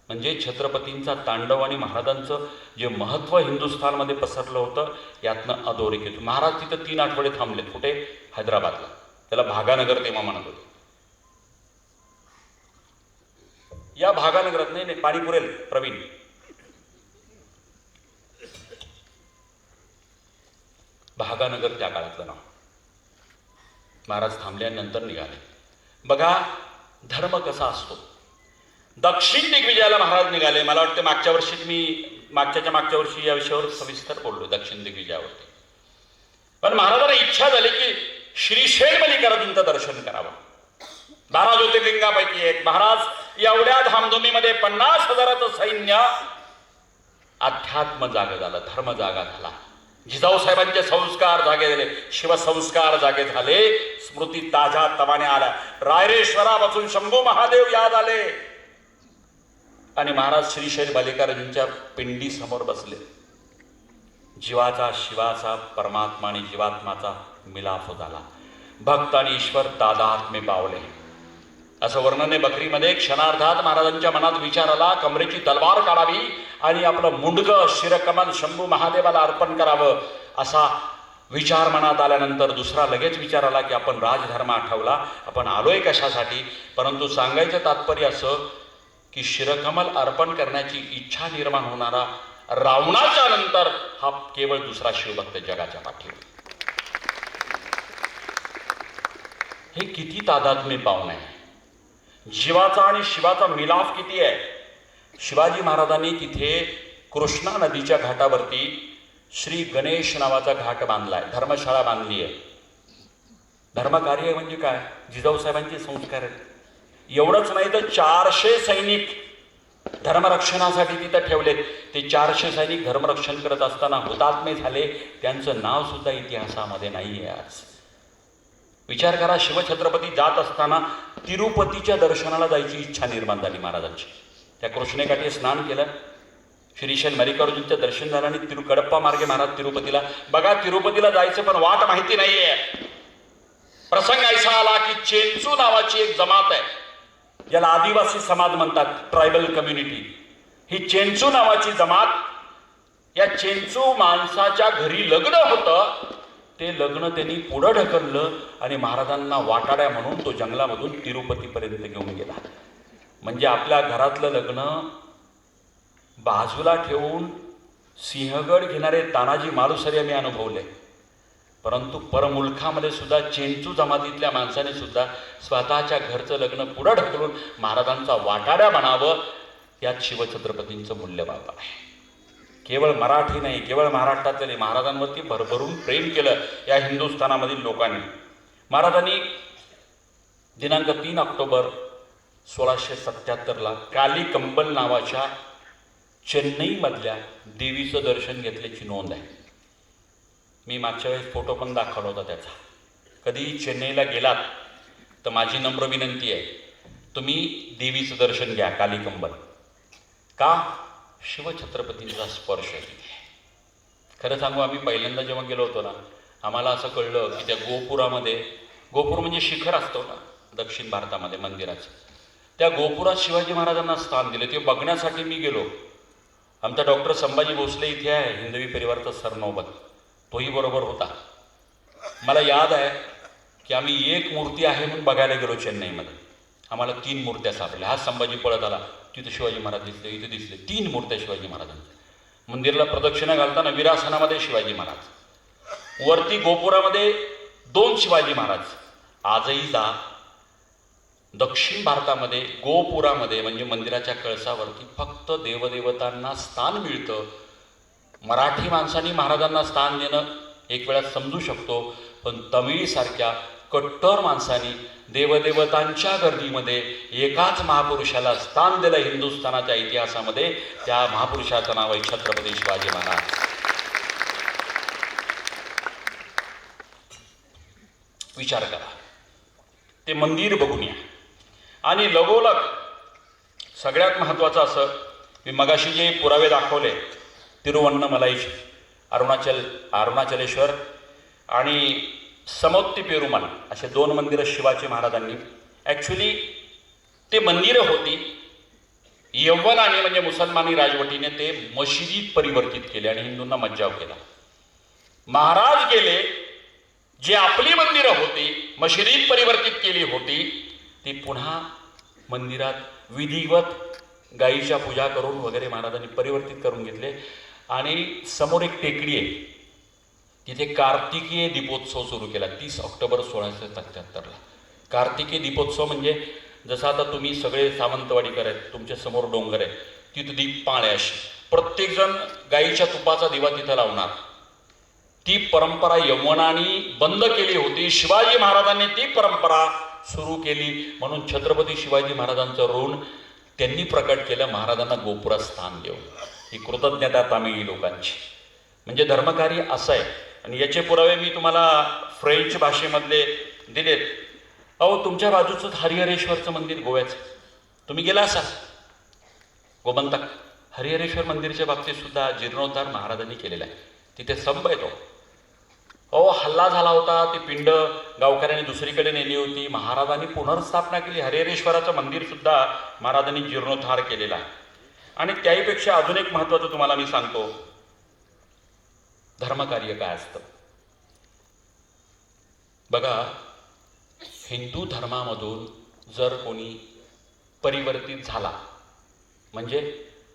म्हणजे छत्रपतींचा तांडव आणि महाराजांचं जे महत्त्व हिंदुस्थानमध्ये पसरलं होतं यातनं अधोरेखित. महाराज तिथं 3 आठवडे थांबलेत. कुठे? हैदराबादला. त्याला भागानगर तेव्हा म्हणत होते. या भागानगरात नाही पाणी पुरेल प्रवीण. भागानगर त्या काळातलं नाव. महाराज थांबल्यानंतर निघाले. बघा धर्म कसा असतो. दक्षिण दिग्विजयाला महाराज निघाले. मला वाटतं मागच्या वर्षी या विषयावर सविस्तर बोललो दक्षिण दिग्विजयावरती. पण महाराजांना इच्छा झाली की श्रीशैल मल्लिकार्जुनचं दर्शन करावं. 12 ज्योतिर्लिंगापैकी एक. महाराज एवढ्या धामधुमीमध्ये 50,000चं सैन्य. अध्यात्म जाग झालं, धर्म जागा झाला. जिजाऊ साहेबांचे संस्कार जागे झाले, शिवसंस्कार जागे झाले. स्मृती ताज्या तवाने आल्या. रायरेश्वरापासून शंभू महादेव याद आले आणि महाराज श्रीशैल मल्लिकार्जुनच्या पिंडी समोर बसले. जीवाचा शिवाचा, परमात्मा आणि जीवात्माचा मिलाफ झाला. भक्त आणि ईश्वर तादात्म्य पावले. असं वर्णन आहे बकरीमध्ये. क्षणार्धात महाराजांच्या मनात विचार आला, कमरेची तलवार काढावी आणि आपलं मुंडगं शिरकमल शंभू महादेवाला अर्पण करावं. असा विचार मनात आल्यानंतर दुसरा लगेच विचार आला की आपण राजधर्म आठवला, आपण आलोय कशासाठी. परंतु सांगायचं तात्पर्य असं की शिरकमल अर्पण करण्याची इच्छा निर्माण होणारा रावणाच्या नंतर हा केवळ दुसरा शिवभक्त जगाच्या पाठीवर. हे किती तादात्म्य पावन आहे. जीवाचा आणि शिवाचा मिलाफ किती आहे. शिवाजी महाराजांनी तिथे कृष्णा नदीच्या घाटावरती श्री गणेश नावाचा घाट बांधलाय, धर्मशाळा बांधली आहे. धर्मकार्य म्हणजे काय? जिजाऊ साहेबांचे संस्कार आहेत. एवढंच नाही तर 400 सैनिक धर्मरक्षणासाठी तिथं ठेवलेत. ते 400 सैनिक धर्मरक्षण करत असताना हुतात्मे झाले. त्यांचं नाव सुद्धा इतिहासामध्ये नाही आहे आज. विचार करा, शिवछत्रपती जात असताना तिरुपतीच्या दर्शनाला जायची इच्छा निर्माण झाली महाराजांची. त्या कृष्णेकाठी स्नान केलं, श्रीशैल मल्लिकार्जुनचं दर्शन झालं आणि कडप्पा मार्गे महाराज तिरुपतीला. बघा, तिरुपतीला जायचं पण वाट माहिती नाहीये. प्रसंग ऐसा आला की चेंचू नावाची एक जमात आहे, ज्याला आदिवासी समाज म्हणतात, ट्रायबल कम्युनिटी. ही चेंचू नावाची जमात, या चेंचू माणसाच्या घरी लग्न होतं. ते लग्न त्यांनी पुढं ढकललं आणि महाराजांना वाटाड्या म्हणून तो जंगलामधून तिरुपतीपर्यंत घेऊन गेला. म्हणजे आपल्या घरातलं लग्न बाजूला ठेवून सिंहगड घेणारे तानाजी मालुसरे मी अनुभवले. परंतु परमुलखामध्ये सुद्धा चेंचू जमातीतल्या माणसाने सुद्धा स्वतःच्या घरचं लग्न पुढं ढकलून महाराजांचा वाटाड्या बनावं, यात शिवछत्रपतींचं मूल्यमाप आहे. केवळ मराठी नाही, केवळ महाराष्ट्रातले नाही, महाराजांवरती भरभरून प्रेम केलं या हिंदुस्थानामधील लोकांनी. महाराजांनी दिनांक 3 ऑक्टोबर 1677ला काली कंबल नावाच्या चेन्नईमधल्या देवीचं दर्शन घेतल्याची नोंद आहे. मी मागच्या वेळेस फोटो पण दाखवला होता त्याचा. कधी चेन्नईला गेलात तर माझी नम्र विनंती आहे, तुम्ही देवीचं दर्शन घ्या काली कंबल. का? शिवछत्रपतींचा स्पर्श तिथे. खरं सांगू, आम्ही पहिल्यांदा जेव्हा गेलो होतो ना, आम्हाला असं कळलं की त्या गोपुरामध्ये, गोपूर म्हणजे शिखर असतो ना दक्षिण भारतामध्ये मंदिराचं, त्या गोपुरात शिवाजी महाराजांना स्थान दिले. ते बघण्यासाठी मी गेलो. आमचा डॉक्टर संभाजी भोसले इथे आहे, हिंदवी परिवारचा सरनौबत, तोही बरोबर होता. मला याद आहे की आम्ही एक मूर्ती आहे म्हणून बघायला गेलो चेन्नईमध्ये. आम्हाला 3 मूर्त्या सापडल्या. हा संभाजी पळत आला, तिथे शिवाजी महाराज दिसले, इथे दिसले, 3 मूर्त्या शिवाजी महाराजांच्या. मंदिराला प्रदक्षिणा घालताना विरासनामध्ये शिवाजी महाराज, वरती गोपुरामध्ये 2 शिवाजी महाराज. आजही जा दक्षिण भारतामध्ये गोपुरामध्ये म्हणजे मंदिराच्या कळसावरती फक्त देवदेवतांना स्थान मिळतं. मराठी माणसांनी महाराजांना स्थान देणं एक वेळा समजू शकतो, पण तमिळीसारख्या कट्टर माणसांनी देवदेवतांच्या गर्दीमध्ये एकाच महापुरुषाला स्थान दिलं हिंदुस्थानाच्या इतिहासामध्ये. त्या महापुरुषाचं नाव आहे छत्रपती शिवाजी महाराज. विचार करा, ते मंदिर बघून या. आणि लगोलग सगळ्यात महत्त्वाचं असं, मी मगाशी जे पुरावे दाखवले, तिरुवन्नमलाई, अरुणाचलेश्वर आणि समोत्ती पेरुमल असे 2 मंदिरं शिवाजी महाराजांनी, ॲक्च्युली ते मंदिरं होती, यव्वनाने म्हणजे मुसलमानी राजवटीने ते मशिदीत परिवर्तित केले आणि हिंदूंना मज्जाव केला. महाराज गेले, जी आपली मंदिरं होती मशिदीत परिवर्तित केली होती, ती पुन्हा मंदिरात विधिवत गायीच्या पूजा करून वगैरे महाराजांनी परिवर्तित करून घेतले. आणि समोर एक टेकडी आहे, तिथे कार्तिकीय दीपोत्सव सुरू केला 30 ऑक्टोबर 1677ला. कार्तिकीय दीपोत्सव म्हणजे जसं आता तुम्ही सगळे सावंतवाडीकर आहेत, तुमच्या समोर डोंगर आहे, तिथं दीप पाळे अशी प्रत्येकजण गायीच्या तुपाचा दिवा तिथं लावणार. ती परंपरा यवनांनी बंद केली होती, शिवाजी महाराजांनी ती परंपरा सुरू केली. म्हणून छत्रपती शिवाजी महाराजांचं ऋण त्यांनी प्रकट केलं महाराजांना गोपुरात स्थान देऊन. ही कृतज्ञता तामिळी लोकांची. म्हणजे धर्मकार्य असं आहे. आणि याचे पुरावे मी तुम्हाला फ्रेंच भाषेमधले दिलेत. अहो, तुमच्या बाजूचं हरिहरेश्वरचं मंदिर गोव्याचं, तुम्ही गेला असाल गोमंतक. हरिहरेश्वर मंदिरच्या बाबतीत सुद्धा जीर्णोद्धार महाराजांनी केलेला आहे. तिथे स्तंभ येतो. अहो, हल्ला झाला होता, ती पिंड गावकऱ्यांनी दुसरीकडे नेली होती, महाराजांनी पुनर्स्थापना केली. हरिहरेश्वराचं मंदिर सुद्धा महाराजांनी जीर्णोद्धार केलेला आहे. आणि त्याहीपेक्षा अजून एक महत्त्वाचं तुम्हाला मी सांगतो, धर्मकार्य काय असतं बघा. हिंदू धर्मामधून जर कोणी परिवर्तित झाला, म्हणजे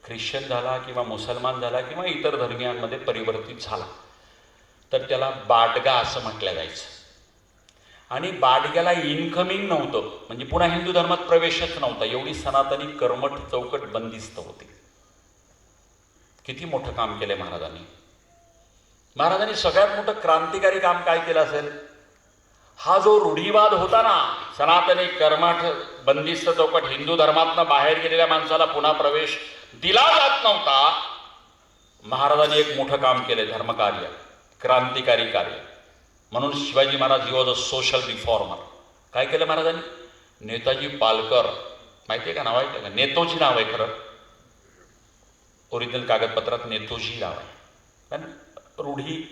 ख्रिश्चन झाला किंवा मुसलमान झाला किंवा इतर धर्मियांमध्ये परिवर्तित झाला, तर त्याला बाडगा असं म्हटलं जायचं. आणि बाडग्याला इनकमिंग नव्हतं, म्हणजे पुन्हा हिंदू धर्मात प्रवेशच नव्हता. एवढी सनातनी कर्मठ चौकट बंदिस्त होती. किती मोठं काम केलंय महाराजांनी. महाराजांनी सगळ्यात मोठं क्रांतिकारी काम काय केलं असेल? हा जो रूढीवाद होता ना, सनातनी कर्मठ बंदिस्त चौकट, हिंदू धर्मातनं बाहेर गेलेल्या माणसाला पुन्हा प्रवेश दिला जात नव्हता. महाराजांनी एक मोठं काम केलंय, धर्मकार्य, क्रांतिकारी कार्य. म्हणून Shivaji Maharaj he was a social reformer. काय केलं महाराजांनी? नेताजी पालकर, माहिती आहे का नाव आहे का? नेतोजी नाव आहे खरं, ओरिजिनल कागदपत्रात नेतोजी नाव आहे, पण रूढी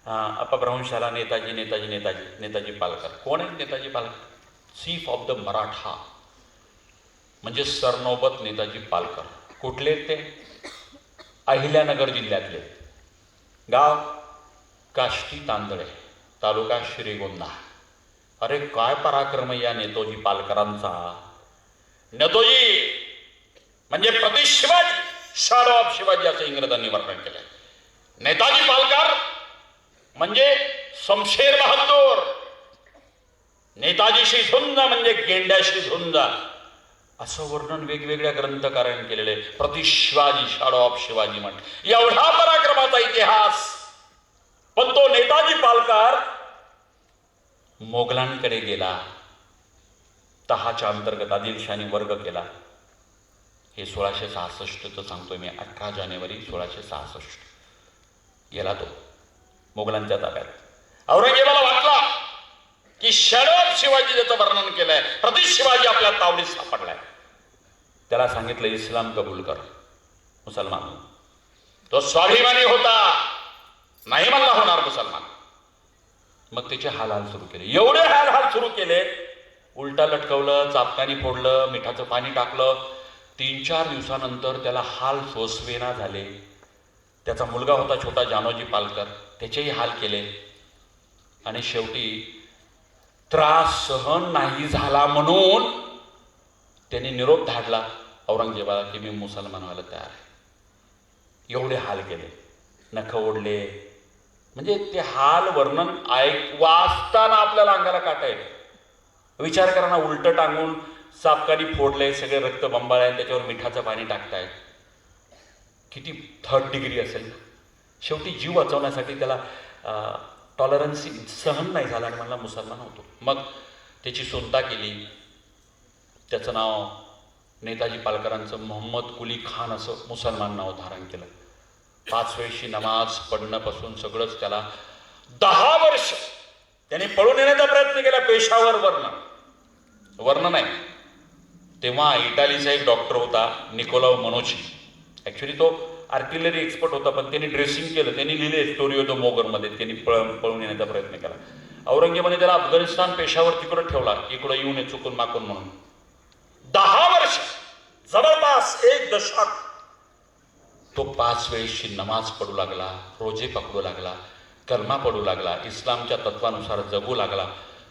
अपभ्रंशाला नेताजी नेताजी नेताजी नेताजी पालकर. कोण आहे Netaji Palkar? Chief of the Maratha, म्हणजे सरनौबत नेताजी पालकर. कुठले ते? अहिल्यानगर जिल्ह्यातले. गाव काष्टी तांदळे, तालुका श्रीगोंदा. अरे काय पराक्रम या नेतोजी पालकरांचा. नेतोजी म्हणजे प्रति शिवाजी, शॅडो ऑफ शिवाजी असं इंग्रजांनी वर्णन केलं. नेताजी पालकर म्हणजे शमशेर बहादूर, नेताजीशी झुंज म्हणजे गेंड्याशी झुंज, असं वर्णन वेगवेगळ्या ग्रंथकारांनी केलेले. प्रतिशिवाजी, शॅडो ऑफ शिवाजी म्हण, एवढा पराक्रमाचा इतिहास. पण तो नेताजी पालकर मोगलांकडे गेला, तहाच्या अंतर्गत आदिलशाही वर्ग केला. हे 1666 सांगतोय मी, 18 जानेवारी 1666 गेला तो मोगलांच्या ताब्यात. औरंगजेबाला वाटला की शॅडो ऑफ शिवाजी ज्याचं वर्णन केलंय, प्रतिशिवाजी आपल्या तावडीत सापडलाय. त्याला सांगितलं इस्लाम कबूल कर, मुसलमान. तो स्वाभिमानी होता, नाही म्हणला होणार मुसलमान. मग त्याचे हालहाल सुरू केले, एवढे हालहाल सुरू केले, उलटा लटकवलं, चापकानी फोडलं, मिठाचं पाणी टाकलं. 3-4 दिवसानंतर त्याला हाल सोसवेना झाले. त्याचा मुलगा होता छोटा जानोजी पालकर, त्याचेही हाल केले. आणि शेवटी त्रास सहन नाही झाला म्हणून त्यांनी निरोप धाडला औरंगजेबाला की मी मुसलमान व्हायला तयार आहे. एवढे हाल केले, नख ओढले. म्हणजे ते हाल वर्णन वाचताना आपल्याला अंगाला काटा येतो. विचार करा ना, उलट टांगून चापकानी फोडले, सगळे रक्त बंबाळ, त्याच्यावर मिठाचं पाणी टाकतायत. किती 3rd डिग्री असेल. शेवटी जीव वाचवण्यासाठी त्याला टॉलरन्स सहन नाही झाला आणि मला मुसलमान होतो. मग त्याची सुनता केली. त्याचं नाव नेताजी पालकरांचं मोहम्मद कुली खान असं मुसलमान नाव धारण केलं. 5 वेळची नमाज पडण्यापासून सगळंच त्याला 10 वर्ष त्याने पळून येण्याचा प्रयत्न केला. पेशावर वर्ण नाही. तेव्हा इटालीचा एक डॉक्टर होता निकोलाव मनोची. ॲक्च्युली तो आर्टिलरी एक्सपर्ट होता, पण त्यांनी ड्रेसिंग केलं. त्यांनी लिहिले स्टोरी ऑफ द मोगरमध्ये, त्यांनी पळून येण्याचा प्रयत्न केला. औरंगजेबाने त्याला अफगाणिस्तान पेशावर तिकडं ठेवला, इकडं येऊ नये चुकून माकून म्हणून. 10 वर्ष, जवळपास 1 दशक तो 5 वेळची नमाज पडू लागला, रोजे पकडू लागला, कलमा पडू लागला, इस्लामच्या तत्वानुसार जगू लागला,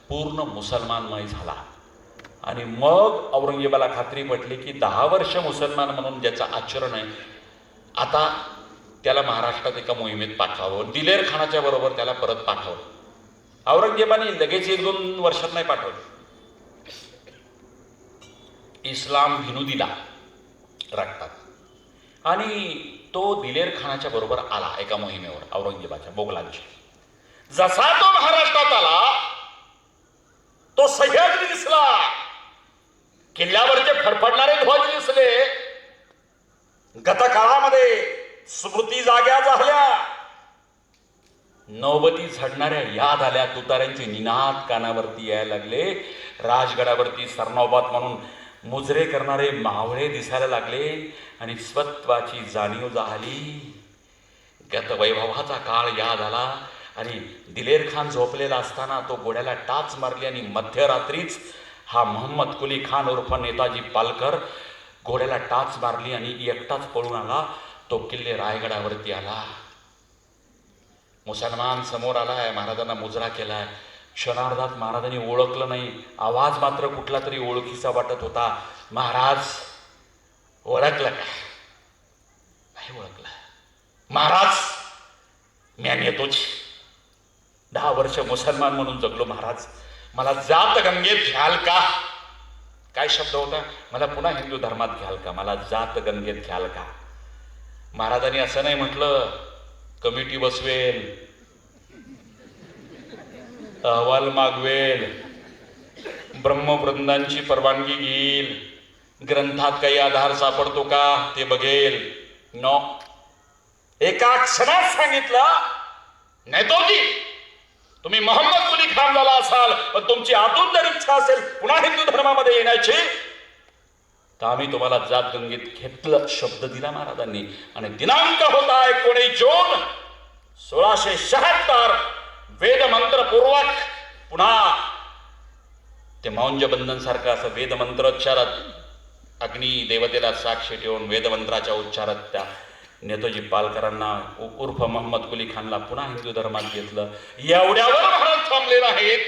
पूर्ण मुसलमानमय झाला. आणि मग औरंगजेबाला खात्री पटली की 10 वर्ष मुसलमान म्हणून ज्याचं आचरण आहे, आता त्याला महाराष्ट्रात एका मोहिमेत पाठवावं. दिलेर खानाच्या बरोबर त्याला परत पाठवलं. औरंगजेबाने लगेच 1-2 वर्षात नाही पाठवलं. इस्लाम भिनू दिला रक्तात आणि तो दिलेर खानाच्या बरोबर आला एका मोहिमेवर औरंगजेबाच्या, मोगलांच्या. जसा तो महाराष्ट्रात आला, तो सह्याद्री दिसला, किल्ल्यावरचे फडफडणारे ध्वज दिसले, गतकाळामध्ये स्मृती जाग्या झाल्या, नौबती झडणाऱ्या याद आल्या, तुताऱ्यांचे निनाद कानावरती यायला लागले, राजगडावरती सरनौबत म्हणून मुजरे करणारे मावळे दिसायला लागले आणि स्वत्वाची जाणीव झाली. गतवैभवाचा काळ याद आला आणि दिलेर खान झोपलेला असताना तो घोड्याला टाच मारली आणि मध्यरात्रीच हा मोहम्मद कुली खान उर्फ नेताजी पालकर घोड्याला टाच मारली आणि एकटाच पळून आला. तो किल्ले रायगडावरती आला. मुसलमान समोर आलाय, महाराजांना मुजरा केलाय. क्षणार्धात महाराजांनी ओळखलं नाही, आवाज मात्र कुठला तरी ओळखीचा वाटत होता. महाराज ओळखलं का? नाही ओळखलं. महाराज मी येतोच, 10 वर्ष मुसलमान म्हणून जगलो महाराज, मला जात गंगेत घ्याल का? काय शब्द होता? मला पुन्हा हिंदू धर्मात घ्याल का? मला जात गंगेत घ्याल का? महाराजांनी असं नाही म्हटलं कमिटी बसवेल, अहवाल मागवेल, ब्रह्मवृंदांची परवानगी घेईल, ग्रंथात काही आधार सापडतो का ते बघेल. नो, एका क्षणात सांगितलं, नेतोजी तुम्ही मोहम्मद कुली खान झाला असाल, पण तुमची आतून जर इच्छा असेल पुन्हा हिंदू धर्मामध्ये येण्याची, तर आम्ही तुम्हाला जात गंगेत घेतलं. शब्द दिला महाराजांनी. आणि दिनांक होता 19 जून 1676. वेदमंत्रपूर्वक पुन्हा ते मौंजबंधन सारखं असं वेदमंत्रोच्चारात अग्नी देवतेला साक्ष ठेवून वेदमंत्राच्या उच्चारात त्या नेताजी पालकरांना उर्फ मोहम्मद कुली खानला पुन्हा हिंदू धर्मात घेतलं. एवढ्यावर महाराज थांबले नाहीत.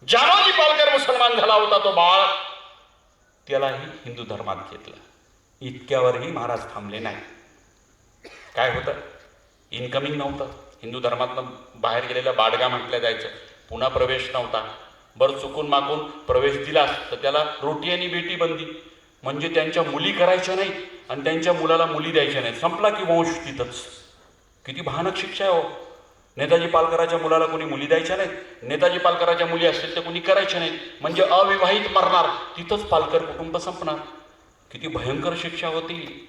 जानोजी पालकर मुसलमान झाला होता तो बाळ, त्यालाही हिंदू धर्मात घेतलं. इतक्यावरही महाराज थांबले नाही. काय होतं? इनकमिंग नव्हतं. हिंदू धर्मातनं बाहेर गेलेला बाडगा म्हटलं जायचं. पुन्हा प्रवेश नव्हता. बरं चुकून मागून प्रवेश दिलास तर त्याला रोटी आणि बेटी बंदी, म्हणजे त्यांच्या मुली करायच्या नाही आणि त्यांच्या मुलाला मुली द्यायच्या नाही. संपला की वंश तिथंच. किती भयानक शिक्षा आहे हो. नेताजी पालकराच्या मुलाला कोणी मुली द्यायच्या नाहीत, नेताजी पालकराच्या मुली असतील तर कोणी करायच्या नाहीत, म्हणजे अविवाहित मरणार, तिथंच पालकर कुटुंब संपणार. किती भयंकर शिक्षा होती.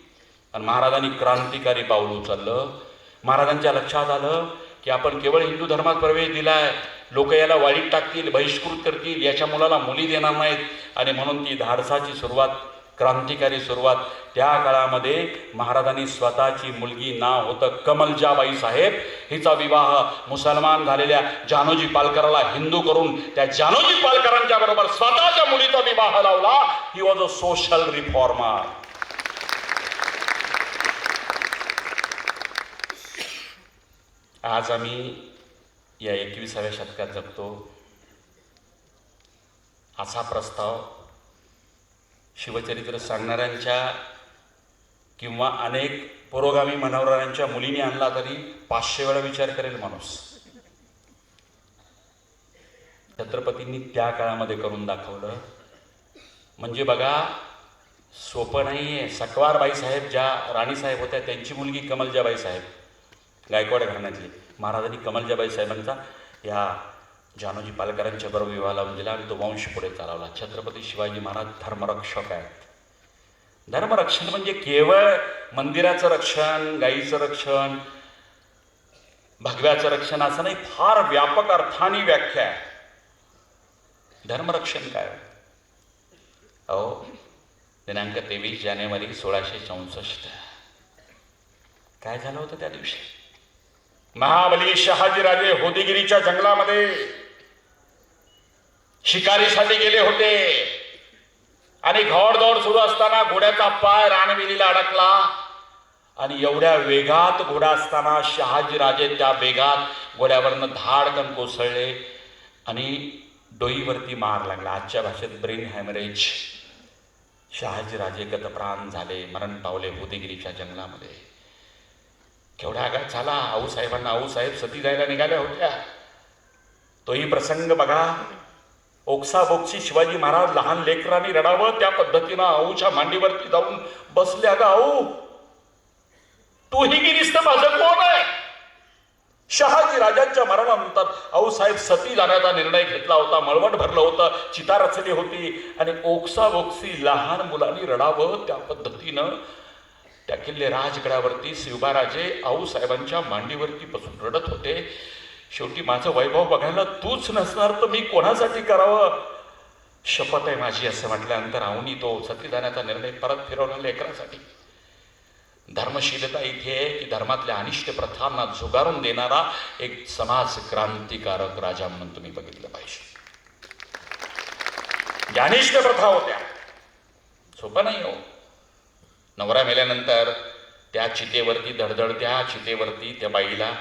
आणि महाराजांनी क्रांतिकारी पाऊल उचललं. महाराजांच्या लक्षात आलं की आपण केवळ हिंदू धर्मात प्रवेश दिलाय, लोक याला वाळीत टाकतील, बहिष्कृत करतील, याच्या मुलाला मुली देणार नाहीत. आणि म्हणून ती धाडसाची सुरुवात, क्रांतिकारी सुरुवात. त्या काळामध्ये महाराजांनी स्वतःची मुलगी, नाव होतं कमलजाबाई साहेब, हिचा विवाह मुसलमान झालेल्या जानोजी पालकराला हिंदू करून त्या जानोजी पालकरांच्या बरोबर स्वतःच्या मुलीचा विवाह लावला. He was a social reformer. आज आम्ही या 21व्या शतकात जगतो. असा प्रस्ताव शिवचरित्र सांगणाऱ्यांच्या किंवा अनेक पुरोगामी मनोरांच्या मुलीने आणला तरी 500 वेळा विचार करेल माणूस. छत्रपतींनी त्या काळामध्ये करून दाखवलं. म्हणजे बघा, सोपं नाही आहे. सकवारबाई साहेब ज्या राणीसाहेब होत्या त्यांची मुलगी कमलजाबाई साहेब, गायकवाड घराण्यातली. महाराजांनी कमलजाबाई साहेबांचा या जानोजी पालकरांच्या बरोबर विवाह लावून दिला आणि तो वंश पुढे चालवला. छत्रपती शिवाजी महाराज धर्मरक्षक आहेत. धर्मरक्षण म्हणजे केवळ मंदिराचं रक्षण, गाईचं रक्षण, भगव्याचं रक्षण असं नाही, फार व्यापक अर्थाने व्याख्या आहे. धर्मरक्षण काय? अहो, दिनांक 23 जानेवारी 1664 काय झालं होतं त्या दिवशी? महाबली शहाजीराजे होदिगिरीच्या जंगलामध्ये शिकारीसाठी गेले होते आणि घोडदौड सुरू असताना घोड्याचा पाय रानवेलीला अडकला आणि एवढ्या वेगात घोडा असताना शहाजीराजे त्या वेगात घोड्यावरनं धाडकन कोसळले आणि डोईवरती मार लागला. आजच्या भाषेत ब्रेन हॅमरेज. शहाजीराजे गतप्राण झाले, मरण पावले होदिगिरीच्या जंगलामध्ये. केवढा आघात झाला. आऊसाहेबांना, आऊसाहेब सती जायला निघाल्या होत्या. तोही प्रसंग बघा. ओक्साबोक्सी शिवाजी महाराज लहान लेकरांनी रडावं त्या पद्धतीनं आऊच्या मांडीवरती जाऊन बसले. अगं आऊ, तूही गिरीस तर माझं कोण आहे? शहाजी राजांच्या मरणानंतर आऊसाहेब सती जाण्याचा निर्णय घेतला होता. मळवट भरलं होतं, चिता रचली होती आणि ओक्साबोक्सी लहान मुलांनी रडावं त्या पद्धतीनं त्या किल्ले राजगडावरती शिवबाराजे आऊसाहेबांच्या मांडीवरती बसून रडत होते. शेवटी माझं वैभव बघायला तूच नसणार तर मी कोणासाठी करावं? शपथ आहे माझी असं म्हटल्यानंतर आऊनी तो सती जाण्याचा निर्णय परत फिरवला लेकरासाठी. धर्मशीलता इथे आहे की धर्मातल्या अनिष्ट प्रथांना झुगारून देणारा एक समाज क्रांतिकारक राजा म्हणून तुम्ही बघितलं पाहिजे. ज्या अनिष्ट प्रथा होत्या, सोपं नाही हो. नवरा मेल्यानंतर त्या चितेवरती, धडधडत्या चितेवरती त्या बाईला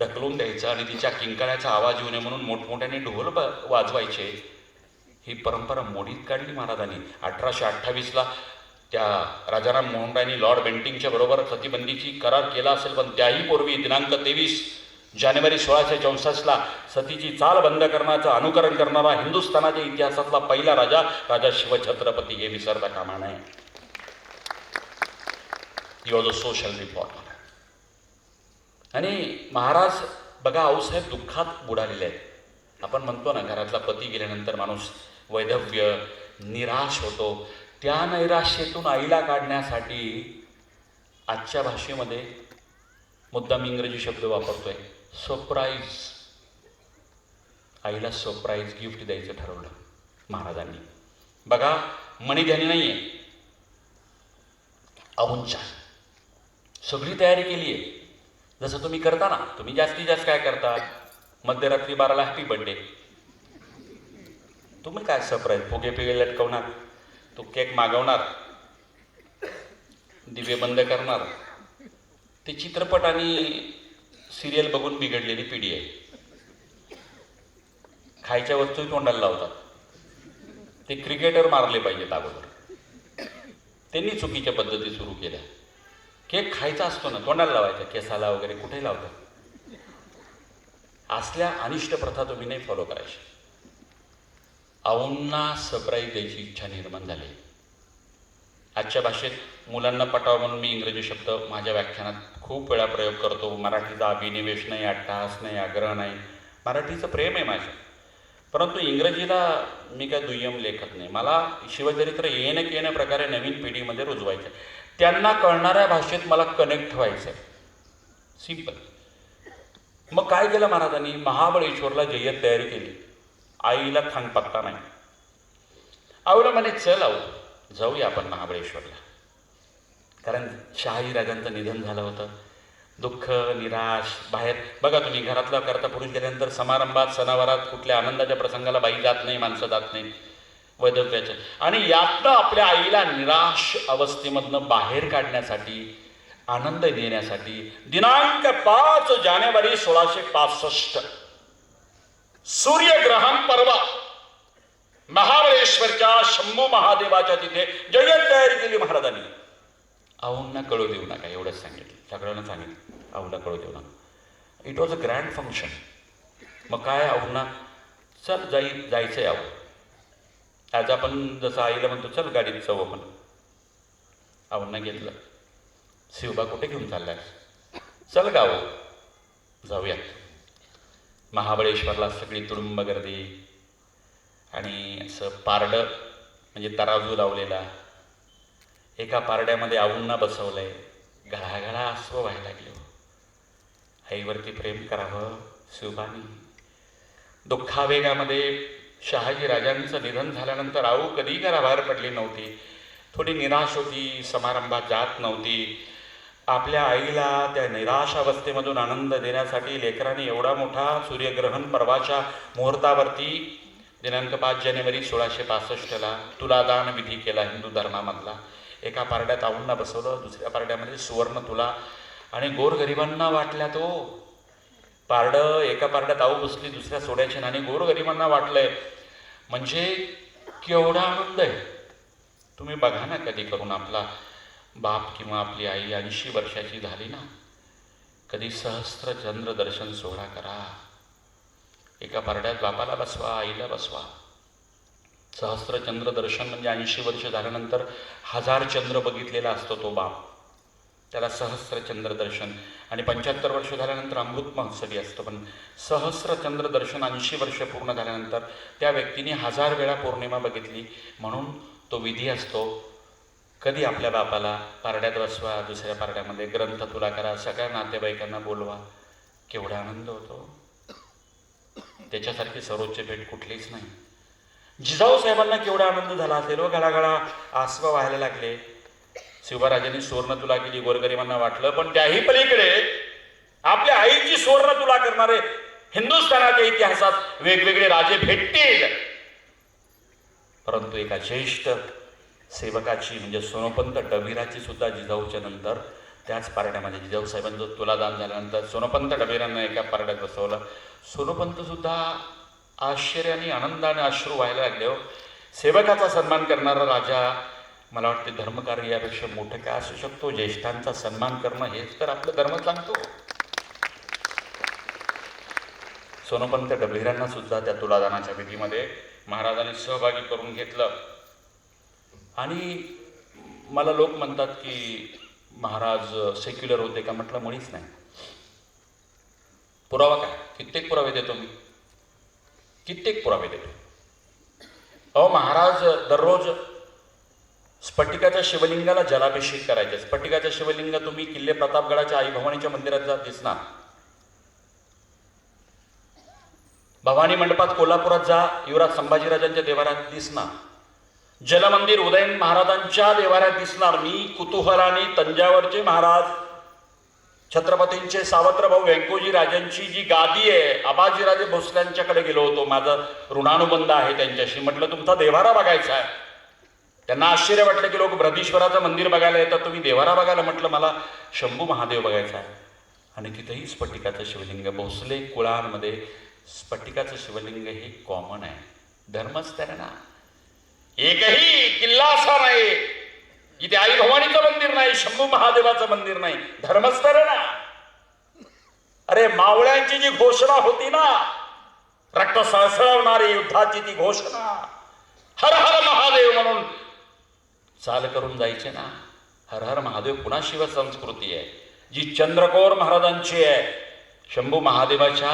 ढकलून द्यायचं आणि तिच्या किंकाळ्याचा आवाज येऊ नये म्हणून मोठमोठ्याने ढोल वाजवायचे. ही परंपरा मोडीत काढली महाराजांनी. 1828ला त्या राजाराम मोहन रायनी लॉर्ड बेंटिंगच्या बरोबर सतीबंदीची करार केला असेल, पण त्याही पूर्वी दिनांक 23 जानेवारी 1664ला सतीची चाल बंद करण्याचं अनुकरण करणारा हिंदुस्थानाच्या इतिहासातला पहिला राजा, राजा शिवछत्रपती, हे विसरता कामा नये. He was a social reformer. आणि महाराज बघा, आऊसाहेब दुःखात बुडालेले आहेत. आपण म्हणतो ना, घरातला पती गेल्यानंतर माणूस वैधव्य, निराश होतो. त्या नैराश्यातून आईला काढण्यासाठी आजच्या भाषेमध्ये मुद्दाम इंग्रजी शब्द वापरतोय, सरप्राईज. आईला सरप्राईज गिफ्ट द्यायचं ठरवलं महाराजांनी. बघा, मणिध्यानी नाही आहे, अवंचा सगळी तयारी केली आहे. जसं तुम्ही करता ना, तुम्ही जास्तीत जास्त काय करता? मध्यरात्री 12ला हॅपी बर्थडे. तुम्ही काय सरप्राईज? फुगे पिगे लटकवणार, तो केक मागवणार, दिवे बंद करणार. ते चित्रपट आणि सिरियल बघून बिघडलेली पिढी आहे. खायच्या वस्तूही तोंडाला लावतात. ते क्रिकेटर मारले पाहिजेत अगोदर. त्यांनी चुकीच्या पद्धती सुरू केल्या. केक खायचा असतो ना, तोंडाला लावायचा, केसाला वगैरे कुठेही लावतात. असल्या अनिष्ट प्रथा तुम्ही नाही फॉलो करायची. आऊंना सरप्राईज द्यायची इच्छा निर्माण झाली. आजच्या भाषेत मुलांना पटावं म्हणून मी इंग्रजी शब्द माझ्या व्याख्यानात खूप वेळा प्रयोग करतो. मराठीचा अभिनिवेश नाही, अट्टहास नाही, आग्रह नाही. मराठीचं प्रेम आहे माझं. परंतु इंग्रजीला मी काय दुय्यम लेखत नाही. मला शिवचरित्र येण्या प्रकारे नवीन पिढीमध्ये रुजवायचं आहे. त्यांना कळणाऱ्या भाषेत मला कनेक्ट व्हायचं आहे. सिंपल. मग काय केलं महाराजांनी? महाबळेश्वरला जय्यत तयारी केली. आईला थांगपत्ता नाही. आईला म्हणे चल आऊ जाऊया आपण महाबळेश्वरला. कारण शहाजी राजांचं निधन झालं होतं. दुःख, निराश, बाहेर बघा तुम्ही घरातला करता पुरुष गेल्यानंतर समारंभात, सणावारात, कुठल्या आनंदाच्या प्रसंगाला बाई जात नाही, माणसं जात नाही वैधव्याच्या. आणि यातनं आपल्या आईला निराश अवस्थेमधनं बाहेर काढण्यासाठी, आनंद देण्यासाठी दिनांक 5 जानेवारी 1665 सूर्यग्रहण पर्व महाबळेश्वरच्या शंभू महादेवाच्या तिथे जय्यत तयारी केली महाराजांनी. आऊंना कळू देऊ नका एवढंच सांगितलं. सगळ्यांना सांगितलं आऊला कळू देऊ नका. It was a grand function. मग काय आऊंना चल जायचंय आऊ. आज आपण जसं आईला म्हणतो चल गाडीत जाऊ आपण. आऊंना घेतलं. शिवबा कुठे घेऊन चाललाय? चल गाव जाऊयात. महाबळेश्वरला सगळी तुडुंब गर्दी आणि असं पारडं म्हणजे तराजू लावलेला. एका पारड्यामध्ये आऊंना बसवलंय. घळाघळा अश्रू व्हायला लागले. आईवरती प्रेम करावं शिवबानी. दुःखावेगामध्ये शहाजी राजांचं निधन झाल्यानंतर आऊ कधी घराबाहेर पडली नव्हती. थोडी निराश होती, समारंभात जात नव्हती. आपल्या आईला त्या निराश अवस्थेमधून आनंद देण्यासाठी लेकरांनी एवढा मोठा सूर्यग्रहण पर्वाच्या मुहूर्तावरती दिनांक 5 जानेवारी 1665 तुलादान विधी केला हिंदू धर्मामधला. एका पारड्यात आऊंना बसवलं, दुसऱ्या पारड्यामध्ये सुवर्ण तुला आणि गोरगरिबांना वाटल्या. तो पारडं एका पारड्यात आऊ बसली, दुसऱ्या सोड्याचे नाणे गोरगरिबांना वाटलंय. म्हणजे केवढा आनंद आहे. तुम्ही बघा ना कधी करून. आपला बाप किंवा आपली आई 80 वर्षाची झाली ना, कधी सहस्त्र चंद्र दर्शन सोहळा करा. एका पारड्यात बापाला बसवा, आईला बसवा. सहस्त्र चंद्र दर्शन म्हणजे 80 वर्ष झाल्यानंतर 1000 चंद्र बघितलेला असतो तो बाप, त्याला सहस्त्र चंद्र दर्शन. आणि 75 वर्ष झाल्यानंतर अमृत महोत्सवी असतो. पण सहस्त्र चंद्र दर्शन 80 वर्ष पूर्ण झाल्यानंतर त्या व्यक्तीने 1000 वेळा पौर्णिमा बघितली म्हणून तो विधी असतो. कधी आपल्या बापाला पारड्यात बसवा, दुसऱ्या पारड्यामध्ये ग्रंथ तुला करा, सगळ्या नातेवाईकांना बोलवा. केवढा आनंद होतो. त्याच्यासारखी सर्वोच्च भेट कुठलीच नाही. जिजाऊ साहेबांना केवढा आनंद झाला असेल. व गळागळा आसवा व्हायला लागले. शिवराजांनी सुवर्ण तुला केली, गोरगरिबांना वाटलं. पण त्याही पलीकडे आपल्या आईची सुवर्ण तुला करणारे हिंदुस्थानाच्या इतिहासात वेगवेगळे राजे भेटतील. परंतु एका ज्येष्ठ सेवकाची म्हणजे सोनोपंत डबीराची सुद्धा जिजाऊच्या नंतर त्याच पारड्यामध्ये जिजाऊ साहेबांचं तुलादान झाल्यानंतर सोनोपंत डबीरांना एका पारड्यात बसवलं. सोनोपंत सुद्धा आश्चर्याने आनंदाने अश्रू व्हायला लागले. हो, सेवकाचा सन्मान करणारा राजा, मला वाटते धर्मकार्य यापेक्षा मोठं काय असू शकतो. ज्येष्ठांचा सन्मान करणं हेच तर आपलं धर्म सांगतो. सोनोपंत डबीरांना सुद्धा त्या तुलादानाच्या विधीमध्ये महाराजांनी सहभागी करून घेतलं. आणि मला लोक म्हणतात की महाराज सेक्युलर होते का? म्हटलं मुळीच नाही. पुरावा काय? कित्येक पुरावे देतो मी, कित्येक पुरावे देतो. अहो, महाराज दररोज स्फटिकाच्या शिवलिंगाला जलाभिषेक करायचे. स्फटिकाच्या शिवलिंग तुम्ही किल्ले प्रतापगडाच्या आई भवानीच्या मंदिरात जा दिसणार. भवानी मंडपात कोल्हापुरात जा, युवराज संभाजीराजांच्या देवारात दिसणार. जलमंदिर उदयन महाराजांच्या देवाऱ्यात दिसणार. मी कुतूहलाने तंजावरचे महाराज छत्रपतींचे सावत्र भाऊ व्यंकोजी राजांची जी गादी आहे आबाजीराजे भोसल्यांच्याकडे गेलो होतो. माझं ऋणानुबंध आहे त्यांच्याशी. म्हटलं तुमचा देवारा बघायचा आहे. त्यांना आश्चर्य वाटलं की लोक बृहदीश्वराचं मंदिर बघायला येतात, तुम्ही देवारा बघायला. म्हटलं मला शंभू महादेव बघायचा आहे. आणि तिथेही स्फटिकाचं शिवलिंग. भोसले कुळांमध्ये स्फटिकाचं शिवलिंग हे कॉमन आहे. धर्मच तर ना. एकही किल्ला असा नाही इथे आई भवानीचं मंदिर नाही, शंभू महादेवाचं मंदिर नाही. धर्मस्तर ना. अरे मावळ्यांची जी घोषणा होती ना, रक्त सळसळवणारी युद्धाची ती घोषणा, हर हर महादेव म्हणून चाल करून जायचे ना. हर हर महादेव पुन्हा शिवसंस्कृती आहे जी चंद्रकोर महाराजांची आहे. शंभू महादेवाच्या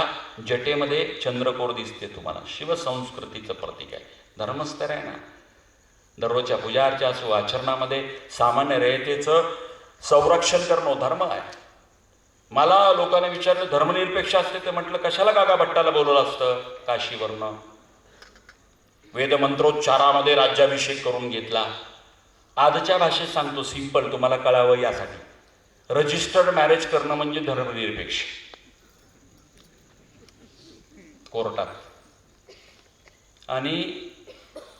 जटेमध्ये चंद्रकोर दिसते तुम्हाला, शिवसंस्कृतीचं प्रतीक आहे. धर्मस्तर आहे ना. दररोजच्या पूजा अर्चा असो, आचरणामध्ये सामान्य रयतेचं संरक्षण करणं धर्म आहे. मला लोकांनी विचारलं धर्मनिरपेक्ष असते ते, म्हटलं कशाला काका भट्टाला बोलवलं असतं काशीवरनं. वेदमंत्रोच्चारामध्ये राज्याभिषेक करून घेतला. आजच्या भाषेत सांगतो, सिंपल तुम्हाला कळावं यासाठी. रजिस्टर्ड मॅरेज करणं म्हणजे धर्मनिरपेक्ष कोर्टात. आणि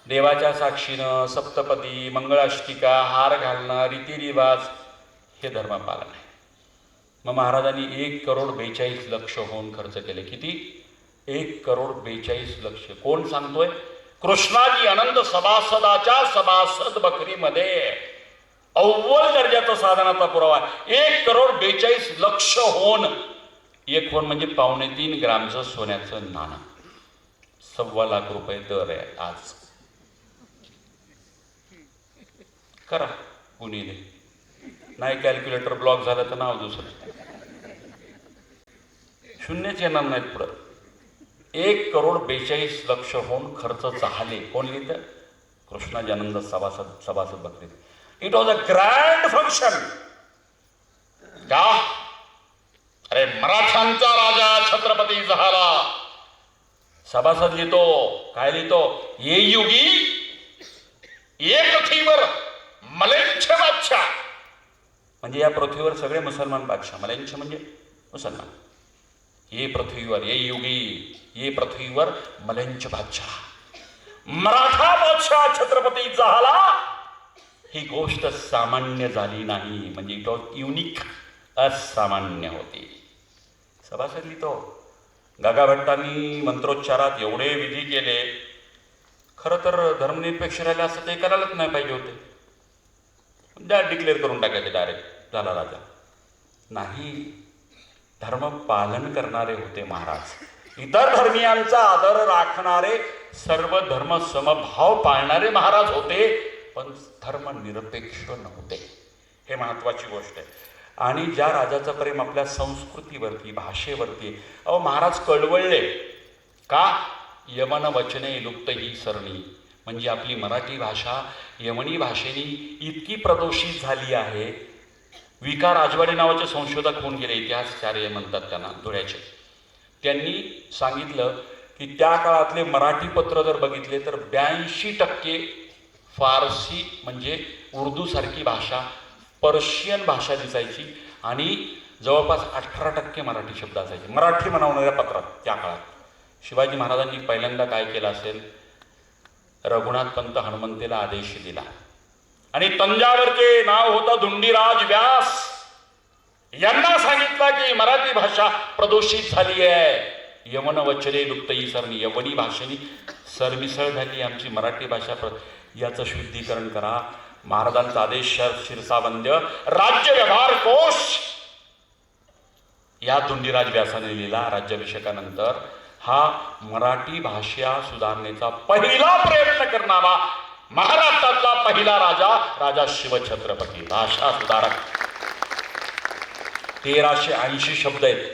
देवाच्या साक्षीनं सप्तपदी, मंगळाष्टिका, हार घालणं, रीतिरिवाज हे धर्मपालन आहे. मग महाराजांनी 1,42,00,000 होऊन खर्च केले. किती? 1,42,00,000. कोण सांगतोय? कृष्णाजी अनंत सभासदाच्या सभासद बकरीमध्ये अव्वल दर्जाचा साधनाचा पुरावा. 1,42,00,000 होऊन. एक होऊन म्हणजे 3.25 ग्रामचं सोन्याचं नाणं. 1.25 लाख रुपये दर आहे आज. करा कुणी नाही. कॅल्क्युलेटर ब्लॉक झालं तर नाव दुसरं, शून्यच येणार नाहीत पुढं. 1,42,00,000 होऊन खर्च झाले. कोण लिहिलं? कृष्णाजी आनंद सभासद बकरी. It was a grand function. का? अरे मराठ्यांचा राजा छत्रपती झाला. सभासद लिहितो. काय लिहितो? ये युगी एक पृथ्वीवर मलेच्छ बादशाह. म्हणजे या पृथ्वीवर सगळे मुसलमान बादशाह. मलेच्छ म्हणजे मुसलमान. ये पृथ्वीवर, ये युगी, ये पृथ्वीवर मलेच्छ बादशाह, मराठा बादशाह छत्रपती झाला. ही गोष्ट सामान्य झाली नाही. म्हणजे इट वॉज युनिक, असामान्य होती. सभासद लिहितो. गागा भट्टांनी मंत्रोच्चारात एवढे विधी केले. खरं तर धर्मनिरपेक्ष राहिले असं ते करायलाच नाही पाहिजे होते. डिक्लेअर करून टाकायचे डायरेक्ट, झाला राजा. नाही, धर्म पालन करणारे होते महाराज. इतर धर्मियांचा आदर राखणारे, सर्व धर्म समभाव पाळणारे महाराज होते, पण धर्मनिरपेक्ष नव्हते. हे महत्वाची गोष्ट आहे. आणि ज्या राजाचं प्रेम आपल्या संस्कृतीवरती, भाषेवरती. अहो महाराज कळवळले का? यमन वचने लुप्त ही सरणी. म्हणजे आपली मराठी भाषा यमनी भाषेने इतकी प्रदूषित झाली आहे. विका राजवाडे नावाचे संशोधक होऊन गेले, इतिहासचार्य म्हणतात त्यांना, धुळ्याचे. त्यांनी सांगितलं की त्या काळातले मराठी पत्र जर बघितले तर 82% फारसी म्हणजे उर्दूसारखी भाषा, पर्शियन भाषा दिसायची आणि जवळपास 18% मराठी शब्द असायचे मराठी म्हणवणाऱ्या पत्रात त्या काळात. शिवाजी महाराजांनी पहिल्यांदा काय केलं असेल? रघुनाथ पंत हनुमंतेला आदेश दिला आणि तंजावरचे नाव होतं धुंडीराज व्यास यांना सांगितलं की मराठी भाषा प्रदूषित झाली आहे. यमन वचने लुप्त ही सरणी. यवनी भाषेनी सरमिसळ झाली आमची मराठी भाषा, याचं शुद्धीकरण करा. महाराजांचा आदेश शिरसाबंद्य राज्य व्यवहार कोश या धुंडीराज व्यासाने लिहिला. राज्याभिषेकानंतर हा मराठी भाषा सुधारणेचा पहिला प्रयत्न करणारा महाराष्ट्रातला पहिला राजा शिवछत्रपती, भाषा सुधारक. 1380 शब्द आहेत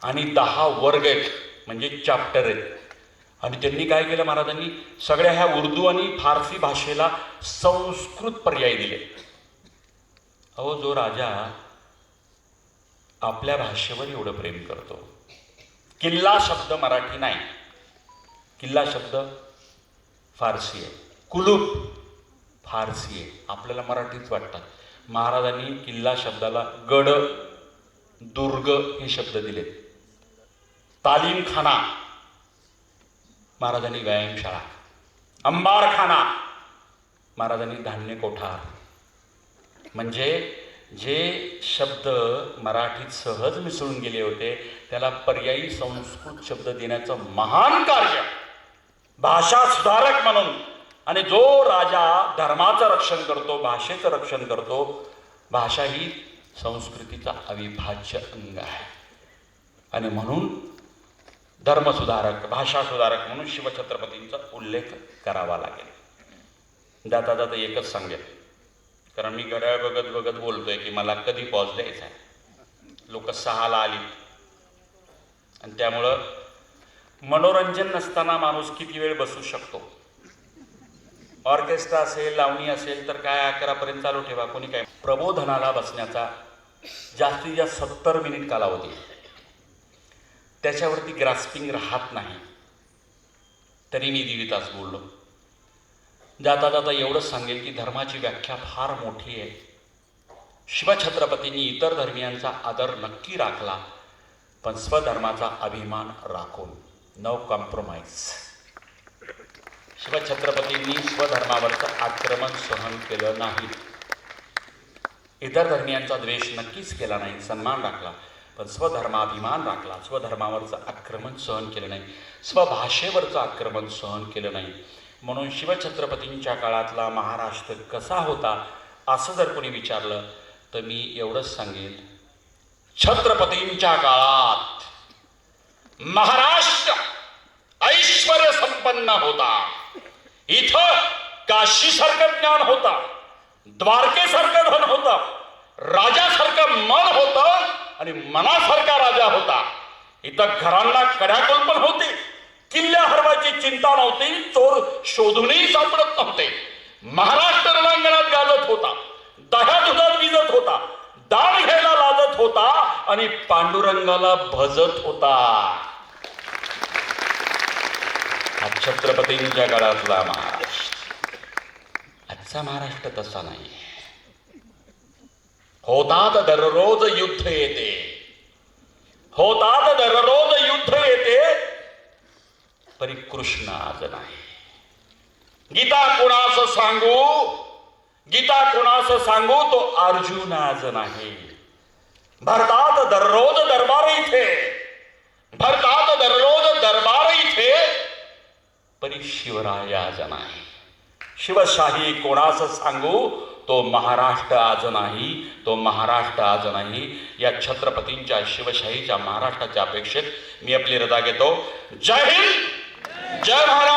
आणि 10 वर्ग आहेत, म्हणजे चॅप्टर आहेत. आणि त्यांनी काय केलं महाराजांनी? सगळ्या ह्या उर्दू आणि फारसी भाषेला संस्कृत पर्याय दिले. अहो, जो राजा आपल्या भाषेवर एवढं प्रेम करतो, किल्ला शब्द मराठी नाही, किल्ला शब्द फारसी आहे, कुलूप फारसी आहे, आपल्याला मराठीच वाटतात. महाराजांनी किल्ला शब्दाला गड, दुर्ग हे शब्द दिले. तालीमखाना महाराजांनी व्यायामशाळा, अंबारखाना महाराजांनी धान्य कोठार. म्हणजे जे शब्द मराठीत सहज मिसळून गेले होते त्याला पर्यायी संस्कृत शब्द देण्याचं महान कार्य भाषा सुधारक म्हणून. आणि जो राजा धर्माचं रक्षण करतो, भाषेचं रक्षण करतो, भाषा ही संस्कृतीचा अविभाज्य अंग आहे. आणि म्हणून धर्मसुधारक, भाषासुधारक म्हणून शिवछत्रपतींचा उल्लेख करावा लागेल. जाता जाता एकच सांगेल, कारण मी घड्याळ बघत बघत बोलतोय की मला कधी पॉज द्यायचा आहे. लोक 6ला आली आणि त्यामुळं मनोरंजन नसताना माणूस किती वेळ बसू शकतो. ऑर्केस्ट्रा असेल, लावणी असेल तर काय 11पर्यंत चालू ठेवा, कोणी काय. प्रबोधनाला बसण्याचा जास्तीत जास्त 70 मिनिट कालावधी, त्याच्यावरती ग्रास्पिंग राहत नाही. तरी मी 1.5 तास बोललो. जाता जाता एवढंच सांगेल की धर्माची व्याख्या फार मोठी आहे. शिवछत्रपतींनी इतर धर्मियांचा आदर नक्की राखला, पण स्वधर्माचा अभिमान राखून, नो कॉम्प्रोमाइज. शिवछत्रपतींनी स्वधर्मावरचं आक्रमण सहन केलं नाही. इतर धर्मियांचा द्वेष नक्कीच केला नाही, सन्मान राखला, पण स्वधर्माभिमान राखला. स्वधर्मावरचं आक्रमण सहन केलं नाही, स्वभाषेवरचं आक्रमण सहन केलं नाही. म्हणून शिवछत्रपतींच्या काळातला महाराष्ट्र कसा होता असं जर कोणी विचारलं तर मी एवढंच सांगेन, छत्रपतींच्या काळात महाराष्ट्र ऐश्वर्य संपन्न होता. इथं काशीसारखं ज्ञान होता, द्वारकेसारखं धन होतं, राजासारखं मन होतं आणि मनासारखा राजा होता. इथं घरांना कड्याकुलपण होती, किल्ल्या हरवायची चिंता नव्हती, चोर शोधूनही सापडत नव्हते. महाराष्ट्र रणांगणात गाजत होता, दह्या दुधात विजत होता, दान घ्यायला लाजत होता आणि पांडुरंगाला भजत होता. हा छत्रपतींच्या काळातला महाराष्ट्र. आजचा महाराष्ट्र तसा नाही. होतात दररोज युद्ध येते, होतात दररोज युद्ध येते, परी कृष्ण आज नाही. गीता कोणास सांगू, गीता कोणास सांगू, तो अर्जुन आज नाही. भरतात दररोज दरबार इथे, भरतात दररोज दरबार इथे, परी शिवराय आज नाही. शिवशाही कोणास सांगू, तो महाराष्ट्र आज नाही, तो महाराष्ट्र आज नाही. या छत्रपतींच्या शिवशाहीच्या महाराष्ट्राच्या अपेक्षेत मी आपली रजा घेतो. जय हिंद, जय महाराष्ट्र.